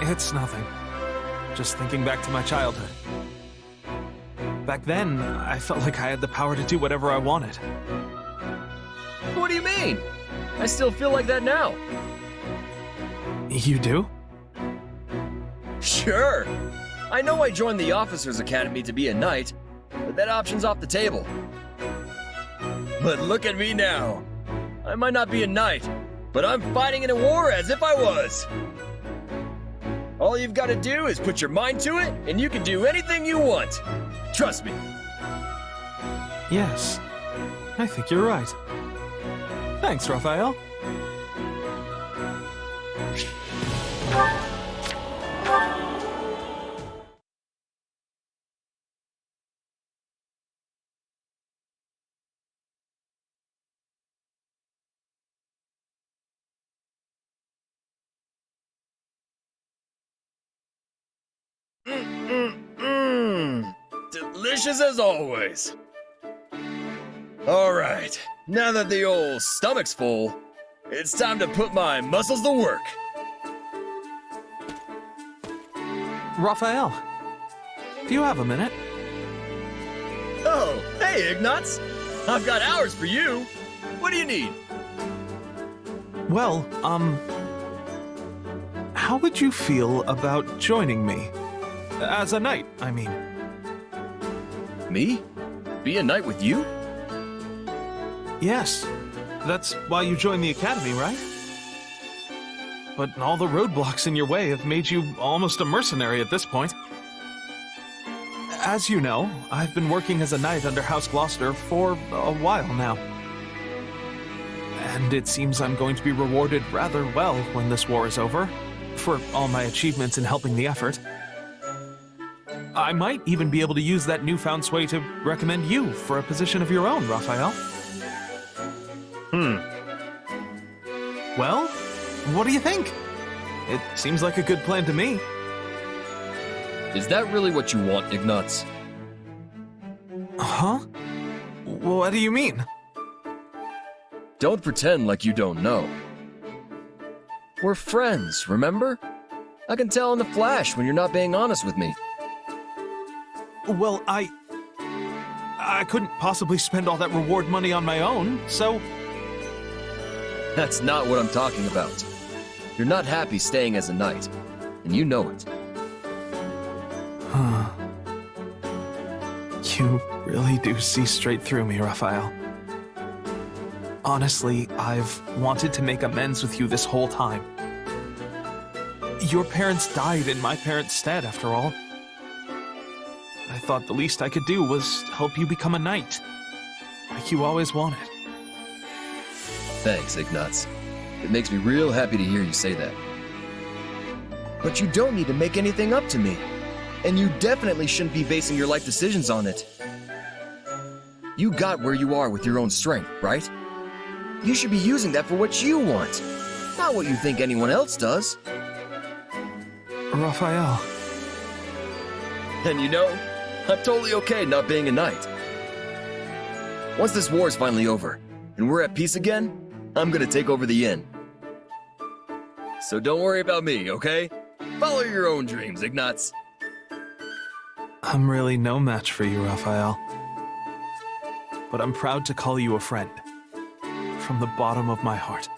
it's nothing. Just thinking back to my childhood. Back then, I felt like I had the power to do whatever I wanted.
What do you mean? I still feel like that now.
You do?
Sure. I know I joined the Officers Academy to be a knight, but that option's off the table. But look at me now. I might not be a knight, but I'm fighting in a war as if I was. All you've got to do is put your mind to it, and you can do anything you want. Trust me.
Yes. I think you're right. Thanks, Raphael.
Delicious as always. All right, now that the old stomach's full, it's time to put my muscles to work.
Raphael, do you have a minute?
Oh, hey, Ignatz. I've got hours for you. What do you need?
Well, how would you feel about joining me? As a knight, I mean.
Me? Be a knight with you?
Yes. That's why you joined the academy, right? But all the roadblocks in your way have made you almost a mercenary at this point. As you know, I've been working as a knight under House Gloucester for a while now. And it seems I'm going to be rewarded rather well when this war is over, for all my achievements in helping the effort. I might even be able to use that newfound sway to recommend you for a position of your own, Raphael. Well, what do you think? It seems like a good plan to me.
Is that really what you want, Ignatz?
Huh? What do you mean?
Don't pretend like you don't know. We're friends, remember? I can tell in a flash when you're not being honest with me.
Well, I couldn't possibly spend all that reward money on my own, so...
That's not what I'm talking about. You're not happy staying as a knight, and you know it.
You really do see straight through me, Raphael. Honestly, I've wanted to make amends with you this whole time. Your parents died in my parents' stead, after all. I thought the least I could do was help you become a knight, like you always wanted.
Thanks, Ignatz. It makes me real happy to hear you say that. But you don't need to make anything up to me. And you definitely shouldn't be basing your life decisions on it. You got where you are with your own strength, right? You should be using that for what you want, not what you think anyone else does.
Raphael.
And you know, I'm totally okay not being a knight. Once this war is finally over, and we're at peace again, I'm gonna take over the inn. So don't worry about me, okay? Follow your own dreams, Ignatz.
I'm really no match for you, Raphael. But I'm proud to call you a friend. From the bottom of my heart.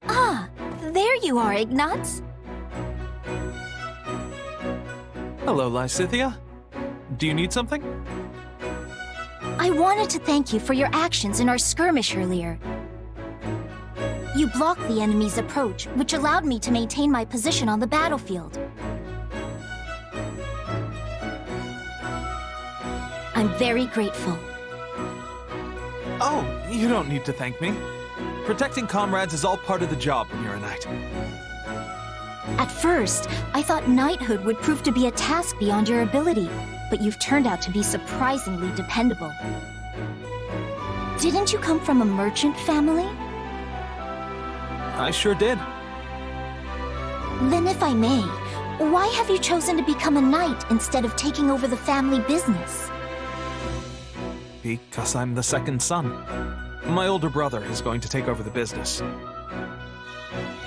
Ah, there you are, Ignatz.
Hello, Lysithia. Do you need something?
I wanted to thank you for your actions in our skirmish earlier. You blocked the enemy's approach, which allowed me to maintain my position on the battlefield. I'm very grateful.
Oh, you don't need to thank me. Protecting comrades is all part of the job when you're a knight.
At first, I thought knighthood would prove to be a task beyond your ability, but you've turned out to be surprisingly dependable. Didn't you come from a merchant family?
I sure did.
Then if I may, why have you chosen to become a knight instead of taking over the family business?
Because I'm the second son. My older brother is going to take over the business.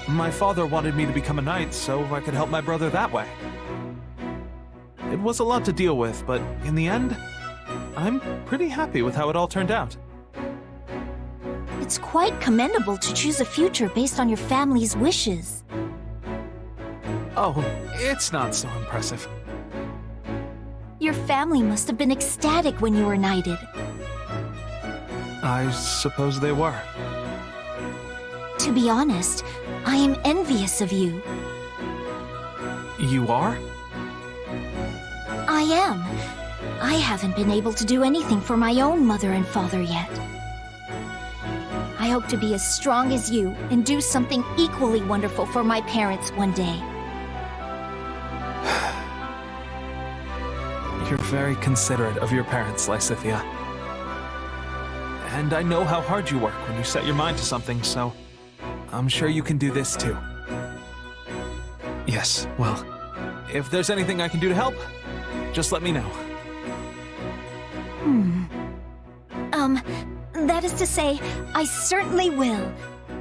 My father wanted me to become a knight so I could help my brother that way. It was a lot to deal with, but in the end, I'm pretty happy with how it all turned out.
It's quite commendable to choose a future based on your family's wishes.
Oh, it's not so impressive.
Your family must have been ecstatic when you were knighted.
I suppose they were.
To be honest, I am envious of you.
You are?
I am. I haven't been able to do anything for my own mother and father yet. I hope to be as strong as you and do something equally wonderful for my parents one day.
You're very considerate of your parents, Lysithia. And I know how hard you work when you set your mind to something, so I'm sure you can do this too. Yes, well, if there's anything I can do to help, just let me know.
That is to say, I certainly will.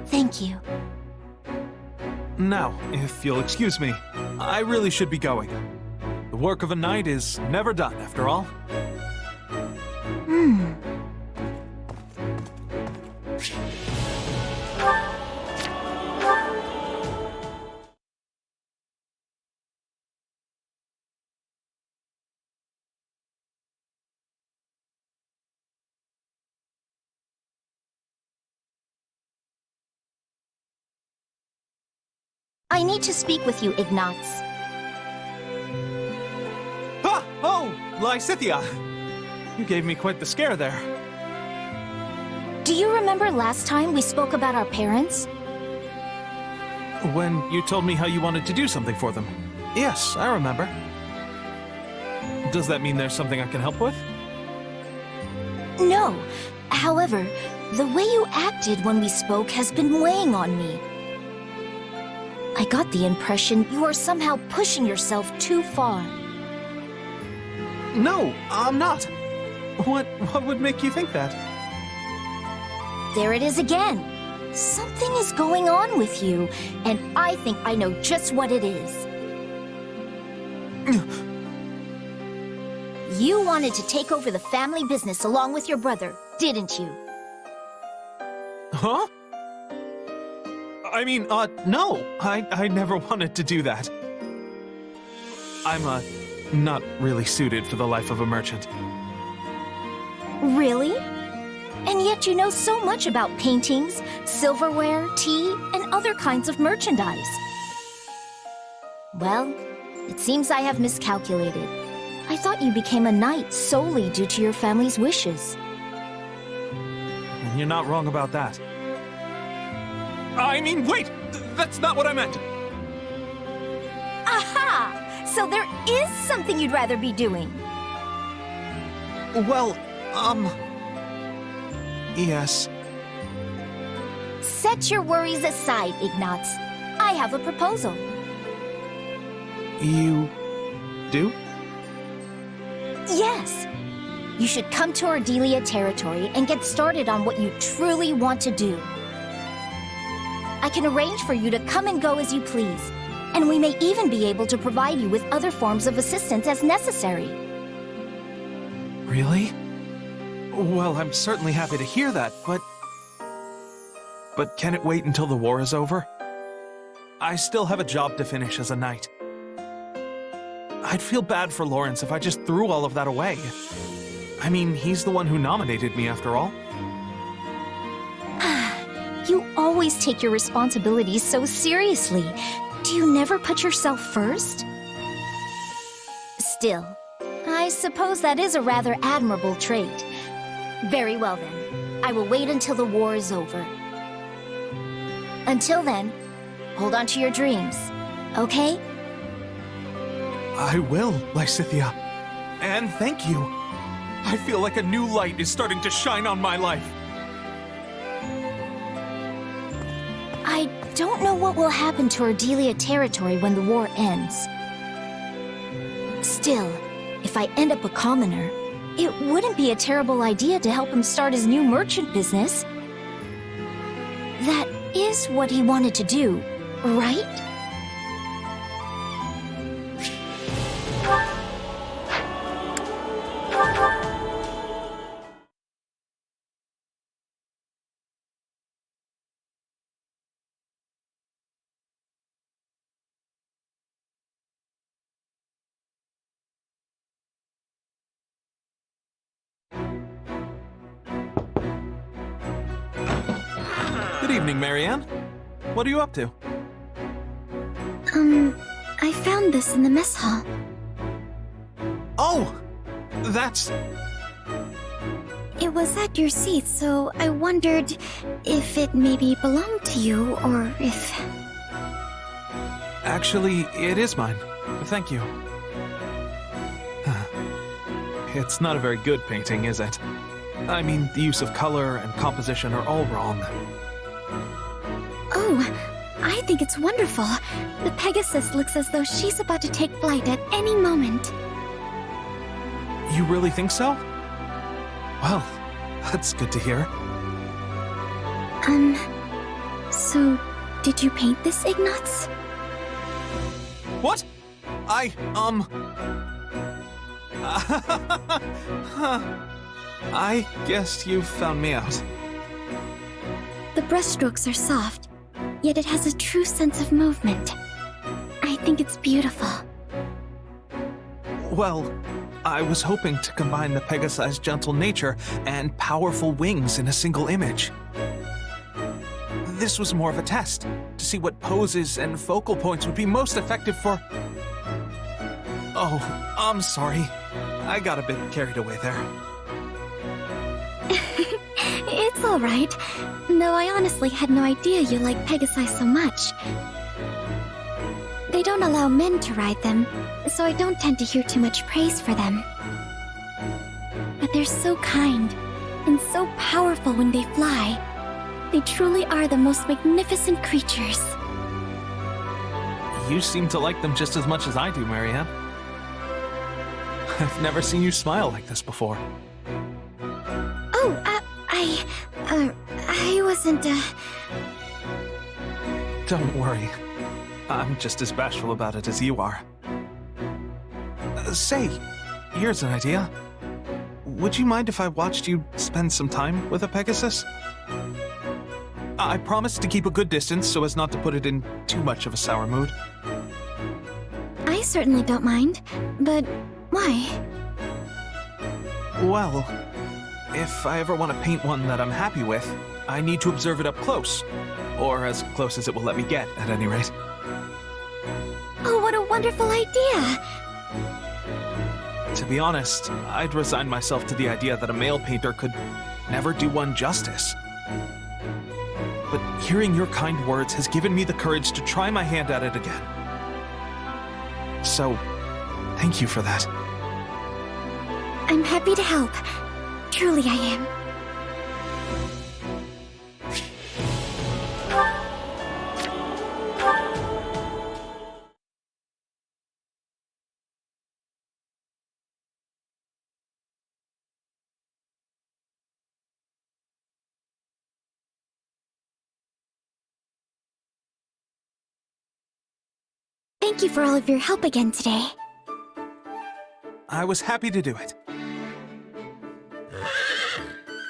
Thank you.
Now, if you'll excuse me, I really should be going. The work of a knight is never done, after all.
I need to speak with you, Ignatz.
Ah! Oh, Lysithia! You gave me quite the scare there.
Do you remember last time we spoke about our parents?
When you told me how you wanted to do something for them. Yes, I remember. Does that mean there's something I can help with?
No. However, the way you acted when we spoke has been weighing on me. I got the impression you are somehow pushing yourself too far.
No, I'm not. What would make you think that?
There it is again. Something is going on with you, and I think I know just what it is. You wanted to take over the family business along with your brother, didn't you?
Huh? I mean, no. I never wanted to do that. I'm, not really suited for the life of a merchant.
Really? And yet you know so much about paintings, silverware, tea, and other kinds of merchandise. Well, it seems I have miscalculated. I thought you became a knight solely due to your family's wishes.
You're not wrong about that. I mean, wait! That's not what I meant!
Aha! So there is something you'd rather be doing.
Well, yes.
Set your worries aside, Ignatz. I have a proposal.
You do?
Yes. You should come to Ardelia territory and get started on what you truly want to do. I can arrange for you to come and go as you please, and we may even be able to provide you with other forms of assistance as necessary.
Really? Well, I'm certainly happy to hear that, but can it wait until the war is over? I still have a job to finish as a knight. I'd feel bad for Lawrence if I just threw all of that away. I mean, he's the one who nominated me after all.
You always take your responsibilities so seriously. Do you never put yourself first? Still, I suppose that is a rather admirable trait. Very well then. I will wait until the war is over. Until then, hold on to your dreams, okay?
I will, Lysithea. And thank you. I feel like a new light is starting to shine on my life.
I don't know what will happen to Ardelia territory when the war ends. Still, if I end up a commoner, it wouldn't be a terrible idea to help him start his new merchant business. That is what he wanted to do, right?
Good evening, Marianne. What are you up to?
I found this in the mess hall.
Oh! That's...
It was at your seat, so I wondered if it maybe belonged to you, or if...
Actually, it is mine. Thank you. It's not a very good painting, is it? I mean, the use of color and composition are all wrong.
Oh, I think it's wonderful. The Pegasus looks as though she's about to take flight at any moment.
You really think so? Well, that's good to hear.
So, did you paint this, Ignatz?
What? I guess you found me out.
The brushstrokes are soft, yet it has a true sense of movement. I think it's beautiful.
Well, I was hoping to combine the Pegasi's gentle nature and powerful wings in a single image. This was more of a test, to see what poses and focal points would be most effective for... Oh, I'm sorry. I got a bit carried away there.
It's all right. Though I honestly had no idea you like Pegasi so much. They don't allow men to ride them, so I don't tend to hear too much praise for them. But they're so kind, and so powerful when they fly. They truly are the most magnificent creatures.
You seem to like them just as much as I do, Marianne. I've never seen you smile like this before.
Oh, I wasn't,
Don't worry. I'm just as bashful about it as you are. Say, here's an idea. Would you mind if I watched you spend some time with a Pegasus? I promise to keep a good distance so as not to put it in too much of a sour mood.
I certainly don't mind, but why?
Well, if I ever want to paint one that I'm happy with, I need to observe it up close. Or as close as it will let me get, at any rate.
Oh, what a wonderful idea!
To be honest, I'd resign myself to the idea that a male painter could never do one justice. But hearing your kind words has given me the courage to try my hand at it again. So, thank you for that.
I'm happy to help. Truly I am. Thank you for all of your help again today.
I was happy to do it.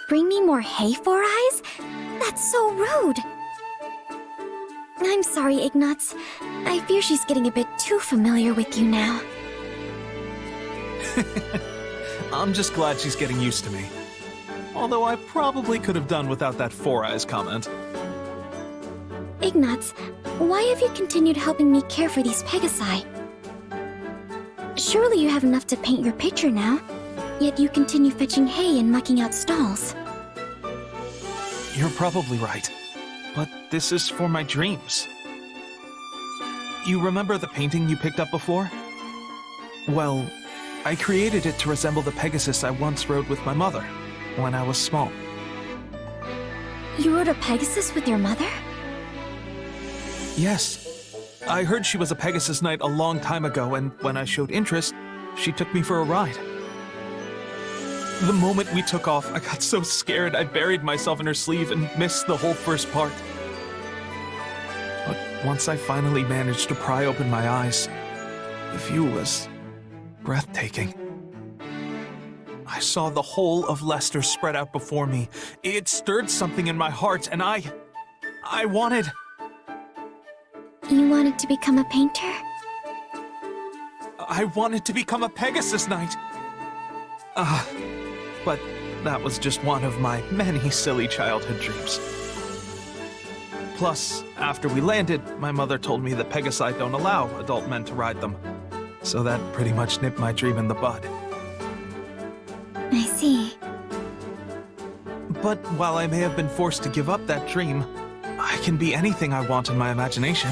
Bring me more hay, Four Eyes? That's so rude. I'm sorry, Ignatz. I fear she's getting a bit too familiar with you now.
I'm just glad she's getting used to me. Although I probably could have done without that Four Eyes comment.
Ignatz, why have you continued helping me care for these Pegasi? Surely you have enough to paint your picture now, yet you continue fetching hay and mucking out stalls.
You're probably right. But this is for my dreams. You remember the painting you picked up before? Well, I created it to resemble the Pegasus I once rode with my mother when I was small.
You rode a Pegasus with your mother?
Yes. I heard she was a Pegasus Knight a long time ago, and when I showed interest, she took me for a ride. The moment we took off, I got so scared I buried myself in her sleeve and missed the whole first part. But once I finally managed to pry open my eyes, the view was breathtaking. I saw the whole of Leicester spread out before me. It stirred something in my heart, and I wanted...
You wanted to become a painter?
I wanted to become a Pegasus Knight. But that was just one of my many silly childhood dreams. Plus, after we landed, my mother told me that Pegasi don't allow adult men to ride them. So that pretty much nipped my dream in the bud.
I see.
But while I may have been forced to give up that dream, I can be anything I want in my imagination.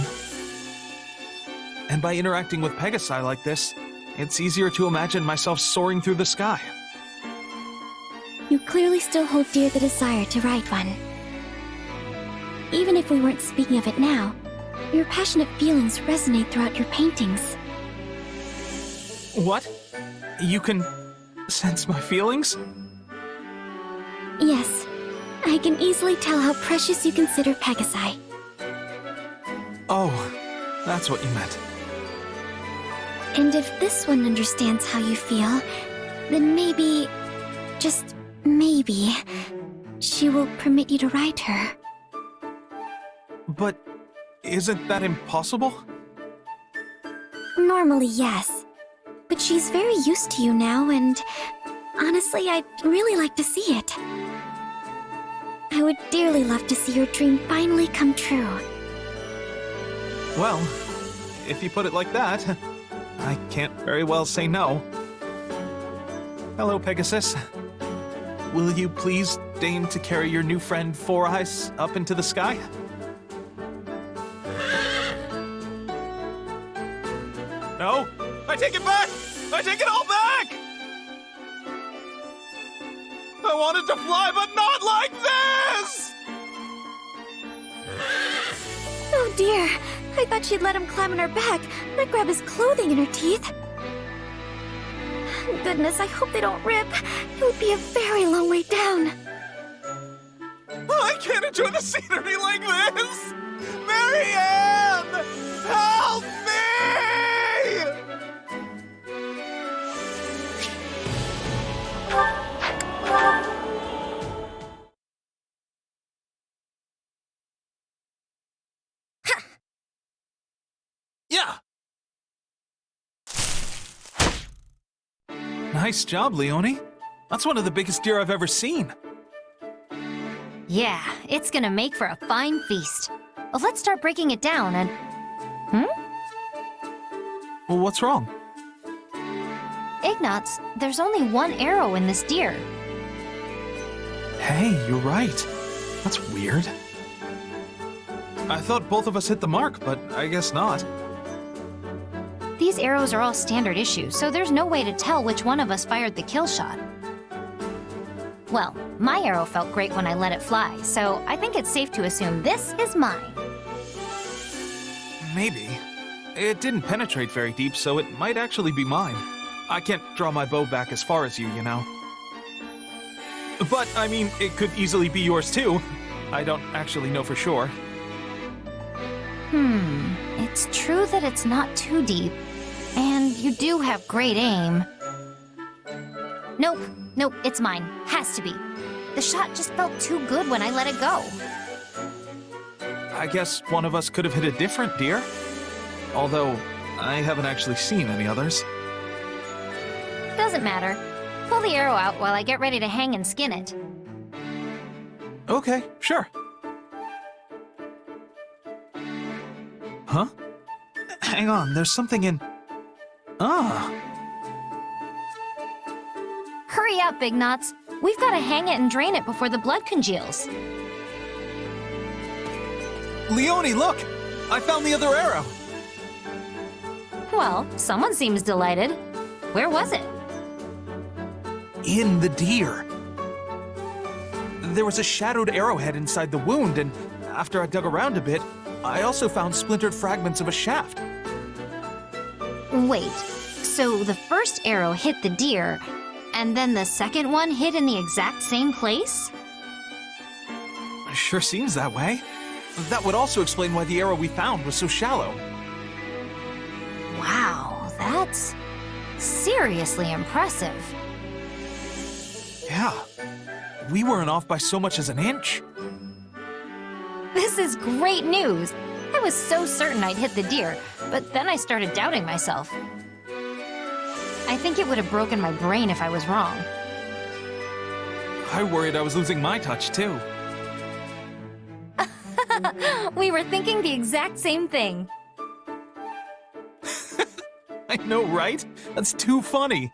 And by interacting with Pegasi like this, it's easier to imagine myself soaring through the sky.
You clearly still hold dear the desire to ride one. Even if we weren't speaking of it now, your passionate feelings resonate throughout your paintings.
What? You can sense my feelings?
Yes, I can easily tell how precious you consider Pegasi.
Oh, that's what you meant.
And if this one understands how you feel, then maybe, just maybe, she will permit you to ride her.
But isn't that impossible?
Normally, yes. But she's very used to you now, and honestly, I'd really like to see it. I would dearly love to see your dream finally come true.
Well, if you put it like that, I can't very well say no. Hello, Pegasus. Will you please deign to carry your new friend Four Eyes up into the sky? No, I take it back! I take it all back! I wanted to fly, but not like this!
Oh dear, I thought she'd let him climb on her back, not grab his clothing in her teeth. Goodness, I hope they don't rip. It would be a very long way down.
I can't enjoy the scenery like this! Marianne! Help me! Yeah! Nice job, Leone. That's one of the biggest deer I've ever seen.
Yeah, it's gonna make for a fine feast. Well, let's start breaking it down and...
Well, what's wrong?
Ignatz, there's only one arrow in this deer.
Hey, you're right. That's weird. I thought both of us hit the mark, but I guess not.
These arrows are all standard issue, so there's no way to tell which one of us fired the kill shot. Well, my arrow felt great when I let it fly, so I think it's safe to assume this is mine.
Maybe. It didn't penetrate very deep, so it might actually be mine. I can't draw my bow back as far as you know. But, I mean, it could easily be yours too. I don't actually know for sure.
It's true that it's not too deep, and you do have great aim. Nope, it's mine. Has to be. The shot just felt too good when I let it go.
I guess one of us could have hit a different deer. Although, I haven't actually seen any others.
Doesn't matter. Pull the arrow out while I get ready to hang and skin it.
Okay, sure. Huh? Hang on, there's something in... Ah,
Hurry up, Ignatz. We've got to hang it and drain it before the blood congeals.
Leone, look! I found the other arrow!
Well, someone seems delighted. Where was it?
In the deer. There was a shadowed arrowhead inside the wound, and after I dug around a bit, I also found splintered fragments of a shaft.
Wait, so the first arrow hit the deer, and then the second one hit in the exact same place?
Sure seems that way. That would also explain why the arrow we found was so shallow.
Wow, that's seriously impressive.
Yeah, we weren't off by so much as an inch.
This is great news. I was so certain I'd hit the deer, but then I started doubting myself. I think it would have broken my brain if I was wrong.
I worried I was losing my touch, too.
We were thinking the exact same thing.
I know, right? That's too funny.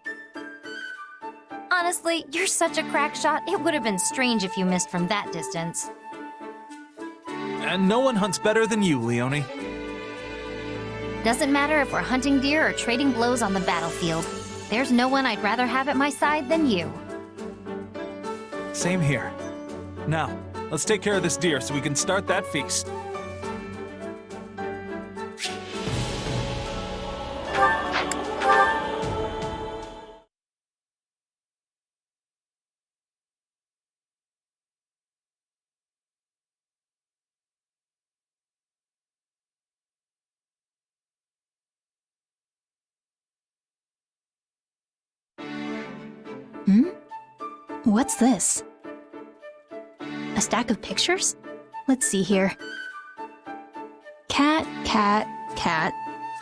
Honestly, you're such a crack shot, it would have been strange if you missed from that distance.
And no one hunts better than you, Leone.
Doesn't matter if we're hunting deer or trading blows on the battlefield. There's no one I'd rather have at my side than you.
Same here. Now, let's take care of this deer so we can start that feast.
What's this? A stack of pictures? Let's see here. Cat, cat, cat.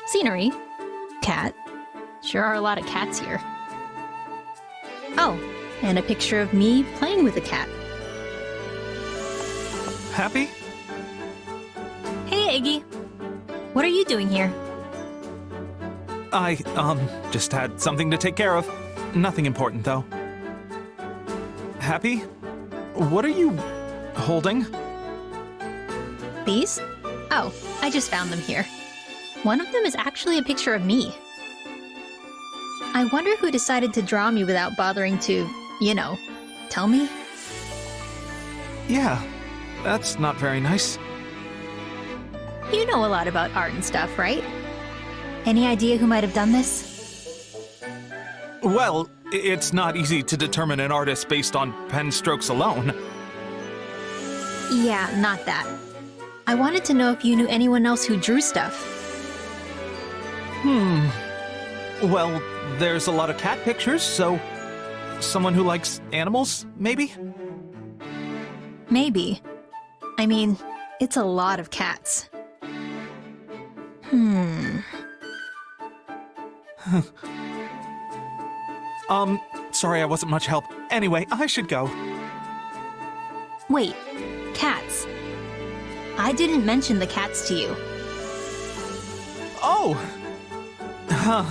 Scenery. Cat. Sure are a lot of cats here. Oh, and a picture of me playing with a cat.
Happy?
Hey, Iggy. What are you doing here?
I, just had something to take care of. Nothing important, though. Happy? What are you holding?
These? Oh, I just found them here. One of them is actually a picture of me. I wonder who decided to draw me without bothering to, tell me?
Yeah, that's not very nice.
You know a lot about art and stuff, right? Any idea who might have done this?
Well, it's not easy to determine an artist based on pen strokes alone.
Yeah, not that. I wanted to know if you knew anyone else who drew stuff.
Well, there's a lot of cat pictures, so someone who likes animals, maybe?
Maybe. I mean, it's a lot of cats.
Sorry I wasn't much help. Anyway, I should go.
Wait, cats. I didn't mention the cats to you.
Oh! Huh.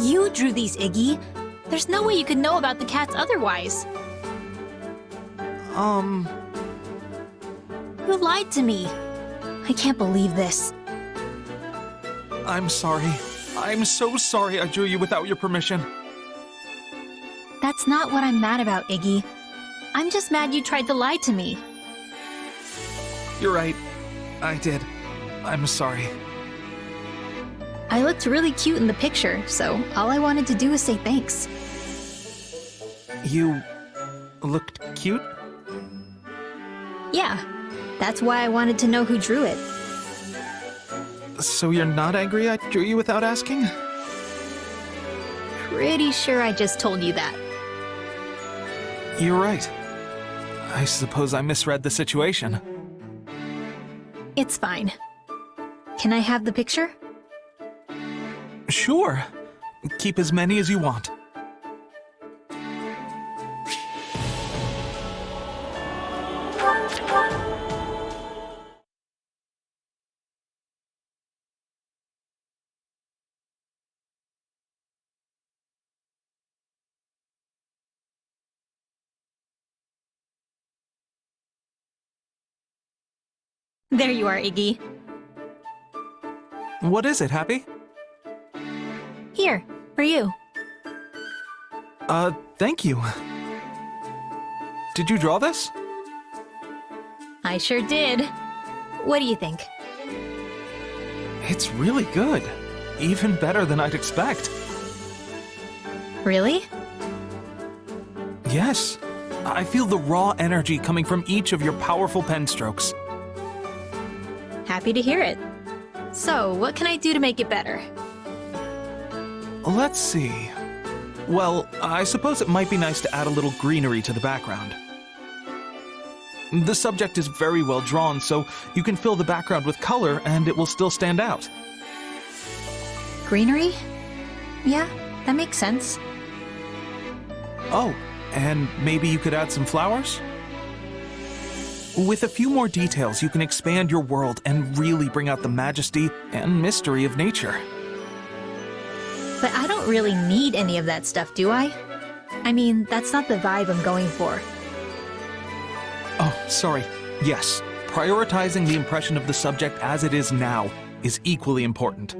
You drew these, Iggy. There's no way you could know about the cats otherwise. You lied to me. I can't believe this.
I'm sorry. I'm so sorry I drew you without your permission.
That's not what I'm mad about, Iggy. I'm just mad you tried to lie to me.
You're right. I did. I'm sorry.
I looked really cute in the picture, so all I wanted to do was say thanks.
You looked cute?
Yeah, that's why I wanted to know who drew it.
So you're not angry I drew you without asking?
Pretty sure I just told you that.
You're right. I suppose I misread the situation.
It's fine. Can I have the picture?
Sure. Keep as many as you want.
There you are, Iggy.
What is it, Happy?
Here, for you.
Thank you. Did you draw this?
I sure did. What do you think?
It's really good. Even better than I'd expect.
Really?
Yes. I feel the raw energy coming from each of your powerful pen strokes.
Happy to hear it. So, what can I do to make it better?
Let's see. Well, I suppose it might be nice to add a little greenery to the background. The subject is very well drawn, so you can fill the background with color and it will still stand out.
Greenery? Yeah, that makes sense.
Oh, and maybe you could add some flowers? With a few more details, you can expand your world and really bring out the majesty and mystery of nature.
But I don't really need any of that stuff, do I? I mean, that's not the vibe I'm going for.
Oh, sorry. Yes, prioritizing the impression of the subject as it is now is equally important.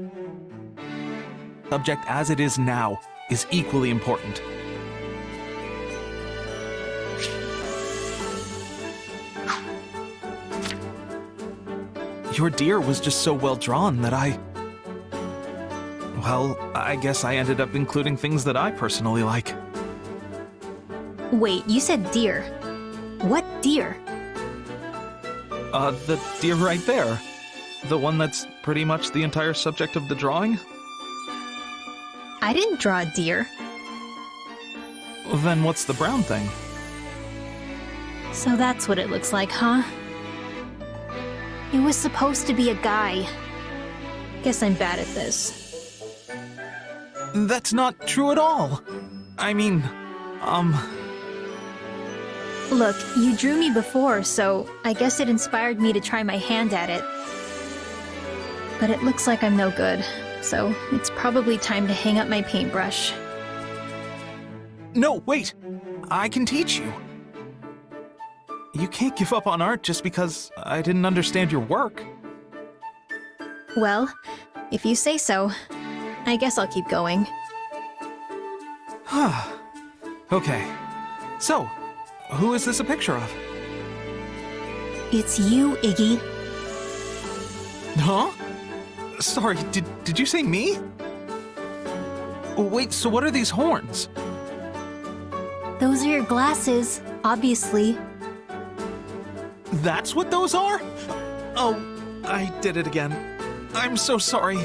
Subject as it is now is equally important. Your deer was just so well drawn that well, I guess I ended up including things that I personally like.
Wait, you said deer. What deer?
The deer right there. The one that's pretty much the entire subject of the drawing?
I didn't draw a deer.
Then what's the brown thing?
So that's what it looks like, huh? It was supposed to be a guy. Guess I'm bad at this.
That's not true at all. I mean,
Look, you drew me before, so I guess it inspired me to try my hand at it. But it looks like I'm no good, so it's probably time to hang up my paintbrush.
No, wait! I can teach you. You can't give up on art just because I didn't understand your work.
Well, if you say so, I guess I'll keep going.
Okay. So, who is this a picture of?
It's you, Iggy.
Huh? Sorry, did you say me? Wait, so what are these horns?
Those are your glasses, obviously.
That's what those are? Oh, I did it again. I'm so sorry.